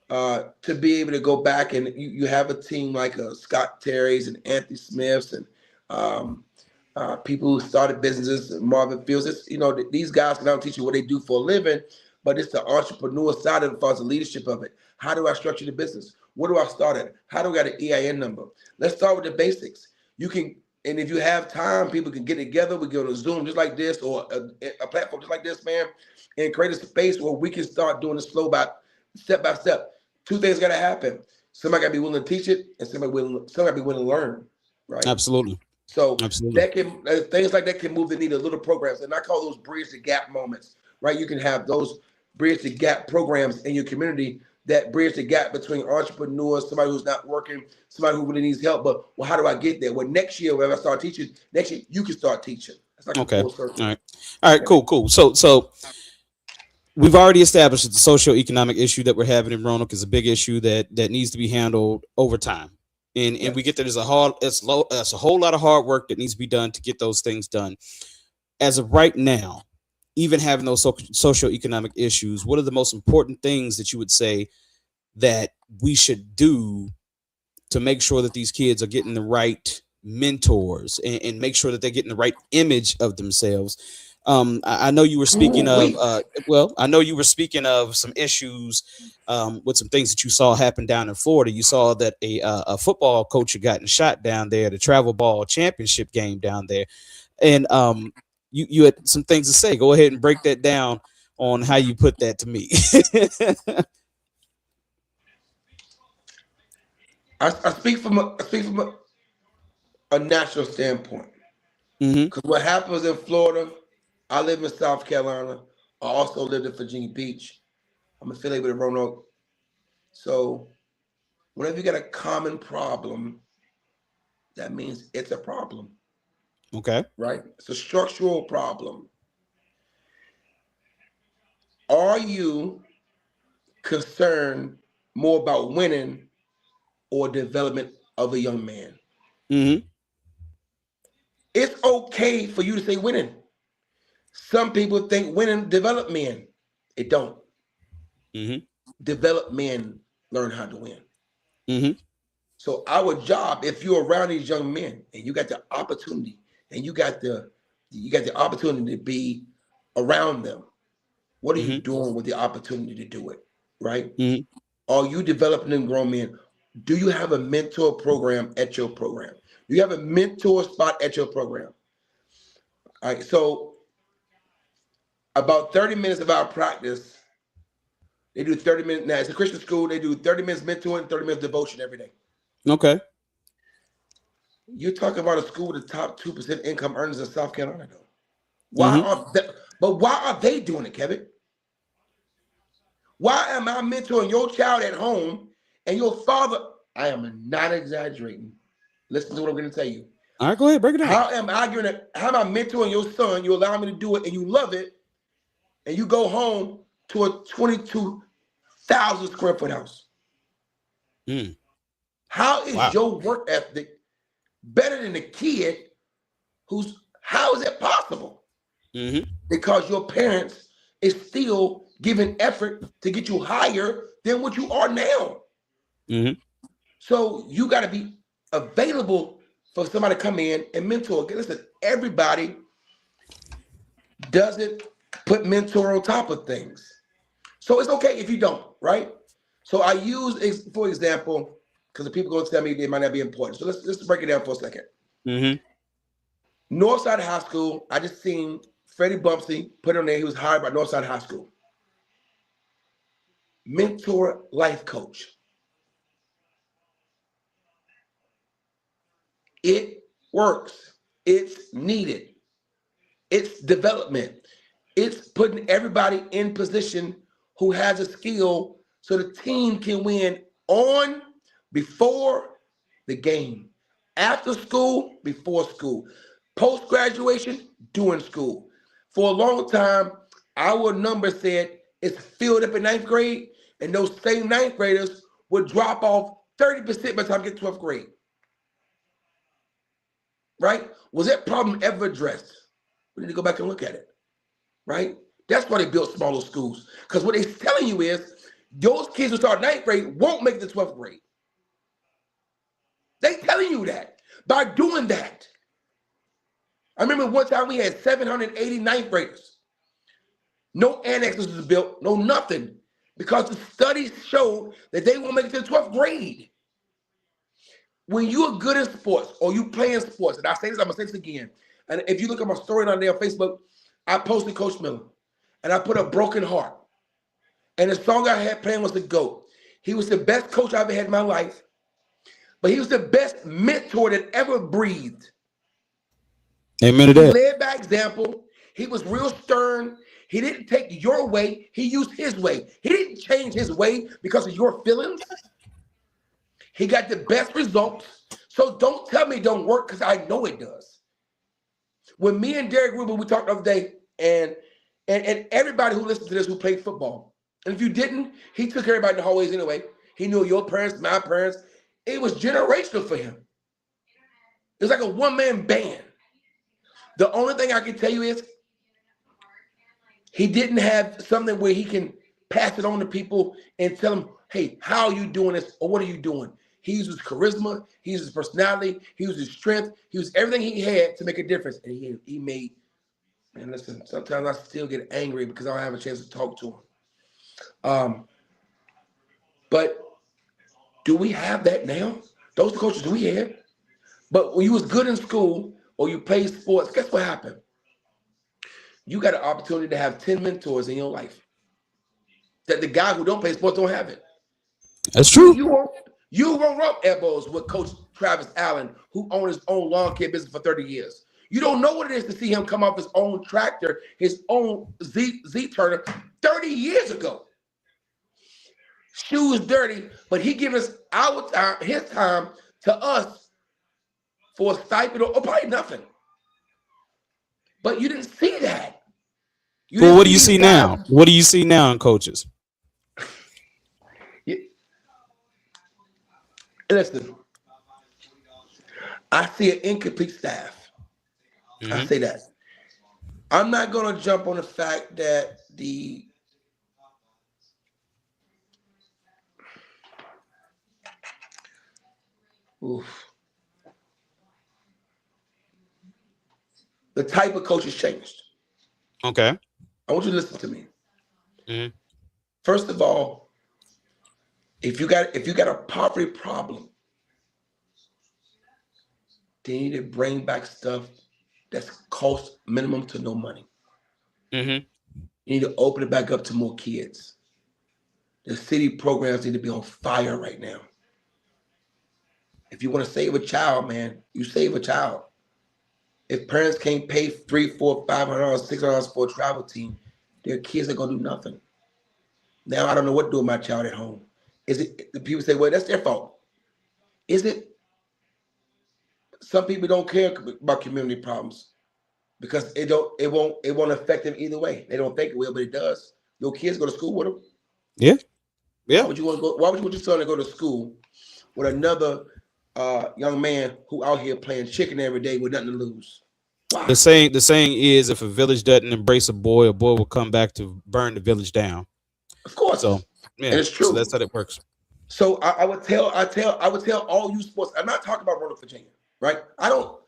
to be able to go back and you have a team like Scott Terry's and Anthony Smith's and um, people who started businesses, Marvin Fields. It's, these guys can not teach you what they do for a living, but it's the entrepreneur side of it, as far as the leadership of it. How do I structure the business? Where do I start at? How do I get an EIN number? Let's start with the basics. You can, and if you have time, people can get together. We get on a Zoom just like this or a platform just like this, man, and create a space where we can start doing it step by step. Two things got to happen. Somebody got to be willing to teach it, and somebody got to be willing to learn, right? Absolutely. So Absolutely. that can things like that can move the needle. Little programs, and I call those bridge the gap moments, right? You can have those bridge the gap programs in your community that bridge the gap between entrepreneurs, somebody who's not working, somebody who really needs help. But how do I get there? Well, next year, when I start teaching, next year you can start teaching. It's like Okay. a full circle. All right. Cool. So we've already established that the socioeconomic issue that we're having in Roanoke is a big issue that needs to be handled over time. And we get that it's a whole lot of hard work that needs to be done to get those things done. As of right now, even having those socioeconomic issues, what are the most important things that you would say that we should do to make sure that these kids are getting the right mentors and make sure that they're getting the right image of themselves? I know you were speaking of I know you were speaking of some issues with some things that you saw happen down in Florida. You saw that a football coach had gotten shot down there, the travel ball championship game down there, and you had some things to say. Go ahead and break that down on how you put that to me. I speak from a national standpoint. Because what happens in Florida, I live in South Carolina. I also lived in Virginia Beach. I'm affiliated with Roanoke. So whenever you got a common problem, that means it's a problem. Okay. Right? It's a structural problem. Are you concerned more about winning or development of a young man? It's okay for you to say winning. Some people think winning develop men. It don't. Develop men learn how to win. So our job, if you're around these young men and you got the opportunity and you got the opportunity to be around them, what are you doing with the opportunity to do it? Right? Are you developing them grown men? Do you have a mentor program at your program? Do you have a mentor spot at your program? All right, so about 30 minutes of our practice, they do 30 minutes. Now, it's a Christian school. They do 30 minutes mentoring, 30 minutes devotion every day. Okay. You're talking about a school with the top 2% income earners in South Carolina, though. Why are they doing it, Kevin? Why am I mentoring your child at home and your father? I am not exaggerating. Listen to what I'm going to tell you. All right, go ahead, break it down. How am I mentoring your son? You allow me to do it and you love it, and you go home to a 22,000 square foot house. How is your work ethic better than the kid how is it possible? Because your parents is still giving effort to get you higher than what you are now. So you got to be available for somebody to come in and mentor. Listen, everybody doesn't put mentor on top of things. So it's okay if you don't, right? So I use, for example, because the people going to tell me they might not be important. So let's break it down for a second. Northside High School, I just seen Freddie Bumpsy put on there. He was hired by Northside High School. Mentor life coach. It works. It's needed. It's development. It's putting everybody in position who has a skill so the team can win on, before the game, After school, before school. Post graduation, during school. For a long time, our number said it's filled up in ninth grade, and those same ninth graders would drop off 30% by the time they get to 12th grade. Right? Was that problem ever addressed? We need to go back and look at it. Right? That's why they built smaller schools. Because what they're telling you is those kids who start ninth grade won't make it to 12th grade. They telling you that by doing that. I remember one time we had 780 ninth graders. No annexes was built, no nothing, because the studies showed that they won't make it to the 12th grade. When you're good in sports or you play in sports, and I say this, I'm gonna say this again. And if you look at my story on there on Facebook, I posted Coach Miller, and I put a broken heart. And the song I had playing was The GOAT. He was the best coach I ever had in my life, but he was the best mentor that ever breathed. Amen to He that. led by example. He was real stern. He didn't take your way. He used his way. He didn't change his way because of your feelings. He got the best results. So don't tell me it don't work, because I know it does. When me and Derek Rubin, we talked the other day, and everybody who listens to this who played football, and if you didn't, he took everybody in the hallways anyway. He knew your parents, my parents. It was generational for him. It was like a one-man band. The only thing I can tell you is he didn't have something where he can pass it on to people and tell them, hey, how are you doing this, or what are you doing? He used his charisma, he used his personality, he used his strength, he used everything he had to make a difference. And he made, man, listen, sometimes I still get angry because I don't have a chance to talk to him. But do we have that now? Those coaches we had. But when you was good in school or you played sports, guess what happened? You got an opportunity to have 10 mentors in your life. That the guy who don't play sports don't have it. That's true. You won't rub elbows with Coach Travis Allen, who owned his own lawn care business for 30 years. You don't know what it is to see him come off his own tractor, his own Z-Turner 30 years ago. Shoes dirty, but he gives us our time, his time to us for a stipend or probably nothing. But you didn't see that. Well, what do you see now? What do you see now in coaches? Listen, I see an incomplete staff. Mm-hmm. I say that. I'm not going to jump on the fact that the type of coach has changed. Okay. I want you to listen to me. Mm-hmm. First of all, if you got a poverty problem, they need to bring back stuff that's cost minimum to no money. Mm-hmm. You need to open it back up to more kids. The city programs need to be on fire right now. If you want to save a child, man, you save a child. If parents can't pay $300, $400, $500, $600 for a travel team, their kids are gonna do nothing. Now I don't know what to do with my child at home. Is it? The people say, well, that's their fault. Is it? Some people don't care about community problems because it won't affect them either way. They don't think it will, but it does. Your kids go to school with them. Yeah. Yeah. Why would you want your son to go to school with another young man who out here playing chicken every day with nothing to lose? Why? The saying is, if a village doesn't embrace a boy will come back to burn the village down. Of course. So yeah, and it's true. So that's how it works. So I would tell all you sports. I'm not talking about Roanoke, Virginia, right? I don't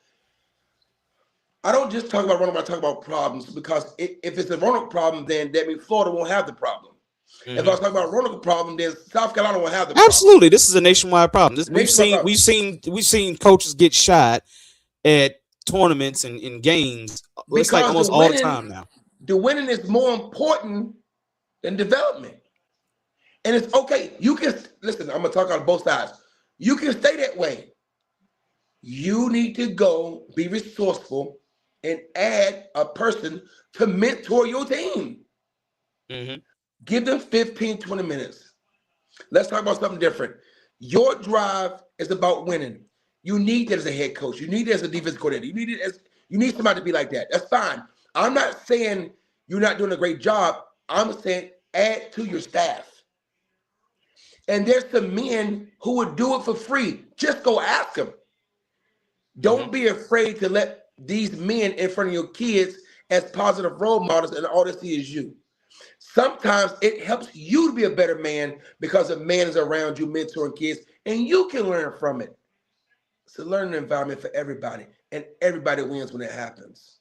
just talk about Roanoke. I talk about problems because if it's a Roanoke problem, then that means Florida won't have the problem. Mm-hmm. If I was talking about a Roanoke problem, then South Carolina won't have the problem. Absolutely, this is a nationwide problem. We've seen coaches get shot at tournaments and in games. It's like almost all the time now. The winning is more important than development. And it's okay. You can listen, I'm gonna talk on both sides. You can stay that way. You need to go be resourceful and add a person to mentor your team. Mm-hmm. Give them 15, 20 minutes. Let's talk about something different. Your drive is about winning. You need that as a head coach. You need that as a defense coordinator. You need somebody to be like that. That's fine. I'm not saying you're not doing a great job. I'm saying add to your staff. And there's some men who would do it for free. Just go ask them. Don't be afraid to let these men in front of your kids as positive role models, and all they see is you. Sometimes it helps you to be a better man because a man is around you mentoring kids, and you can learn from it. It's a learning environment for everybody, and everybody wins when it happens.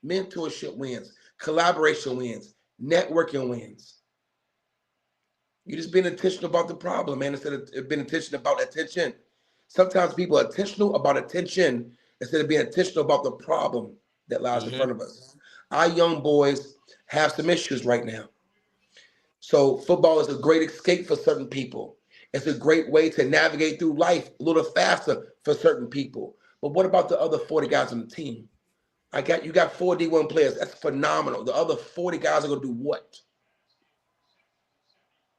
Mentorship wins, collaboration wins, networking wins. You just being intentional about the problem, man, instead of being intentional about attention. Sometimes people are intentional about attention instead of being intentional about the problem that lies in front of us. Our young boys have some issues right now. So football is a great escape for certain people. It's a great way to navigate through life a little faster for certain people. But what about the other 40 guys on the team? You got 4 D1 players. That's phenomenal. The other 40 guys are going to do what?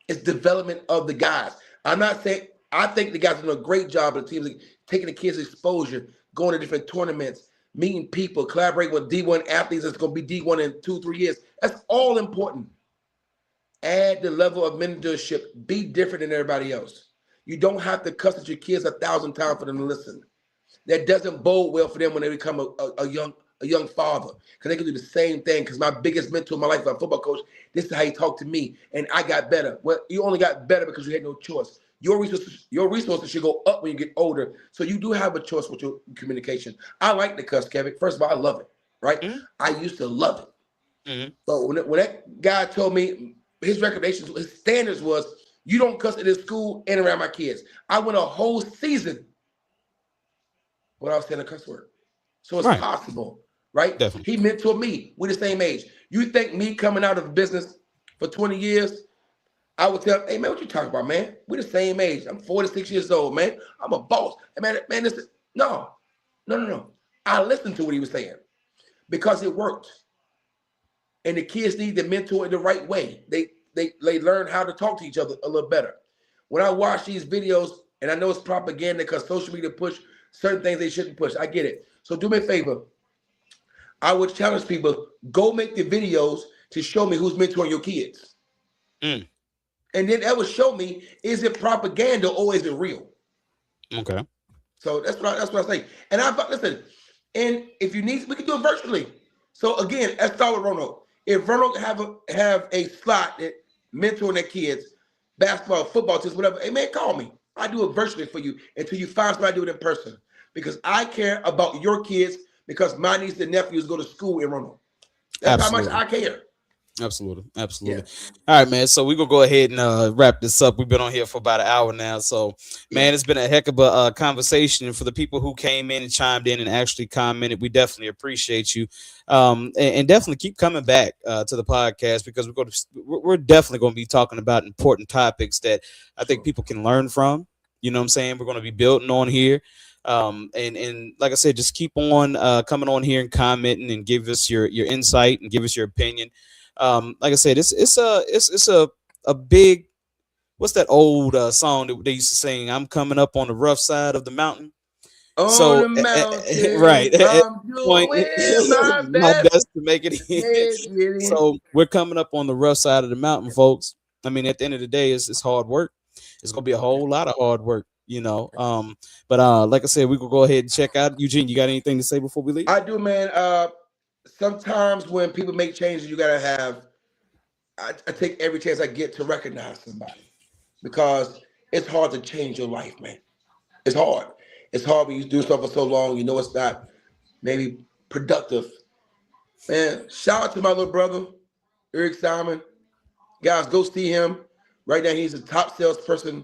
It's development of the guys. I'm not saying, I think the guys are doing a great job of the teams, taking the kids' exposure, going to different tournaments, meeting people, collaborating with D1 athletes that's going to be D1 in 2-3 years. That's all important. Add the level of mentorship. Be different than everybody else. You don't have to cuss at your kids 1,000 times for them to listen. That doesn't bode well for them when they become a young father, because they can do the same thing. Because my biggest mentor in my life, my football coach, this is how he talked to me, and I got better. Well, you only got better because you had no choice. Your resources should go up when you get older. So you do have a choice with your communication. I like the cuss, Kevin. First of all, I love it, right? I used to love it. So when that guy told me his recommendations, his standards was, you don't cuss at his school and around my kids. I went a whole season without saying a cuss word. So it's possible, right? Definitely. He mentored me. We're the same age. You think me coming out of business for 20 years, I would tell, hey, man, what you talking about, man? We're the same age. I'm 46 years old, man. I'm a boss. Hey, man, no. I listened to what he was saying because it worked. And the kids need the mentor in the right way. They learn how to talk to each other a little better. When I watch these videos, and I know it's propaganda because social media push certain things they shouldn't push. I get it. So do me a favor. I would challenge people, go make the videos to show me who's mentoring your kids. And then that would show me, is it propaganda or is it real? Okay. So that's what I say. And listen, and if you need, we can do it virtually. So again, let's start with Ronald. If Ronald have a slot that mentoring their kids, basketball, football, just whatever, hey man, call me. I do it virtually for you until you find somebody to do it in person. Because I care about your kids, because my niece and nephews go to school in Ronald. That's Absolutely. how much I care. Absolutely. Yeah. All right, man. So we're gonna go ahead and wrap this up. We've been on here for about an hour now. So, man, it's been a heck of a conversation. For the people who came in and chimed in and actually commented, we definitely appreciate you. And definitely keep coming back to the podcast, because we're definitely going to be talking about important topics that I think people can learn from. You know what I'm saying? We're going to be building on here. And like I said, just keep on coming on here and commenting and give us your insight and give us your opinion. Like I said, it's a big, what's that old song that they used to sing? I'm coming up on the rough side of the mountain. On the mountain, right. I'm doing my best to make it in. So we're coming up on the rough side of the mountain, folks. I mean, at the end of the day, it's hard work. It's gonna be a whole lot of hard work, you know. But like I said, we could go ahead and check out. Eugene, you got anything to say before we leave? I do, man. Sometimes when people make changes, you gotta have. I take every chance I get to recognize somebody, because it's hard to change your life, man. It's hard. It's hard when you do stuff for so long. You know it's not maybe productive. Man, shout out to my little brother, Eric Simon. Guys, go see him. Right now, he's a top salesperson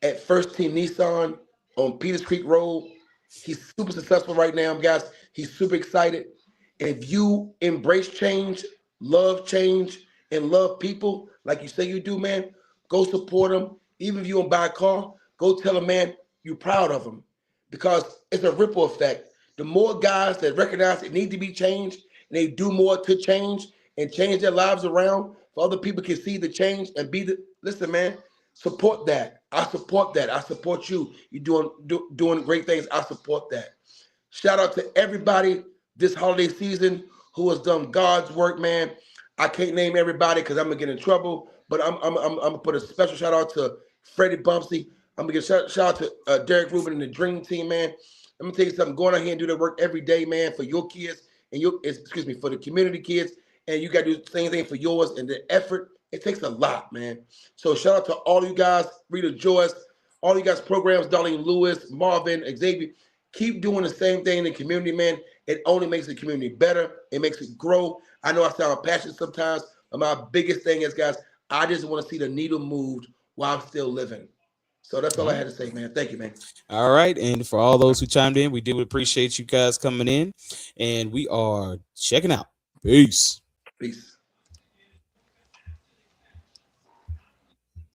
at First Team Nissan on Peters Creek Road. He's super successful right now, guys. He's super excited. And if you embrace change, and love people like you say you do, man, go support him. Even if you don't buy a car, go tell him, man, you're proud of him, because it's a ripple effect. The more guys that recognize it need to be changed, and they do more to change and change their lives around, for other people can see the change and listen, man, Support that. I support that. I support you. You're doing great things. I support that. Shout out to everybody this holiday season who has done God's work, man. I can't name everybody because I'm gonna get in trouble, but I'm gonna put a special shout out to Freddie Bumpsy. I'm gonna give shout out to Derek Rubin and the Dream Team, man. Let me tell you something. Going out here and do that work every day, man, for your kids and for the community kids, and you got to do the same thing for yours. And the effort, it takes a lot, man. So shout out to all you guys, Rita Joyce, all you guys programs, Darlene Lewis, Marvin, Xavier. Keep doing the same thing in the community, man. It only makes the community better. It makes it grow. I know I sound passionate sometimes, but my biggest thing is, guys, I just want to see the needle moved while I'm still living. So that's all I had to say, man. Thank you, man. All right. And for all those who chimed in, we do appreciate you guys coming in, and we are checking out. Peace. Peace.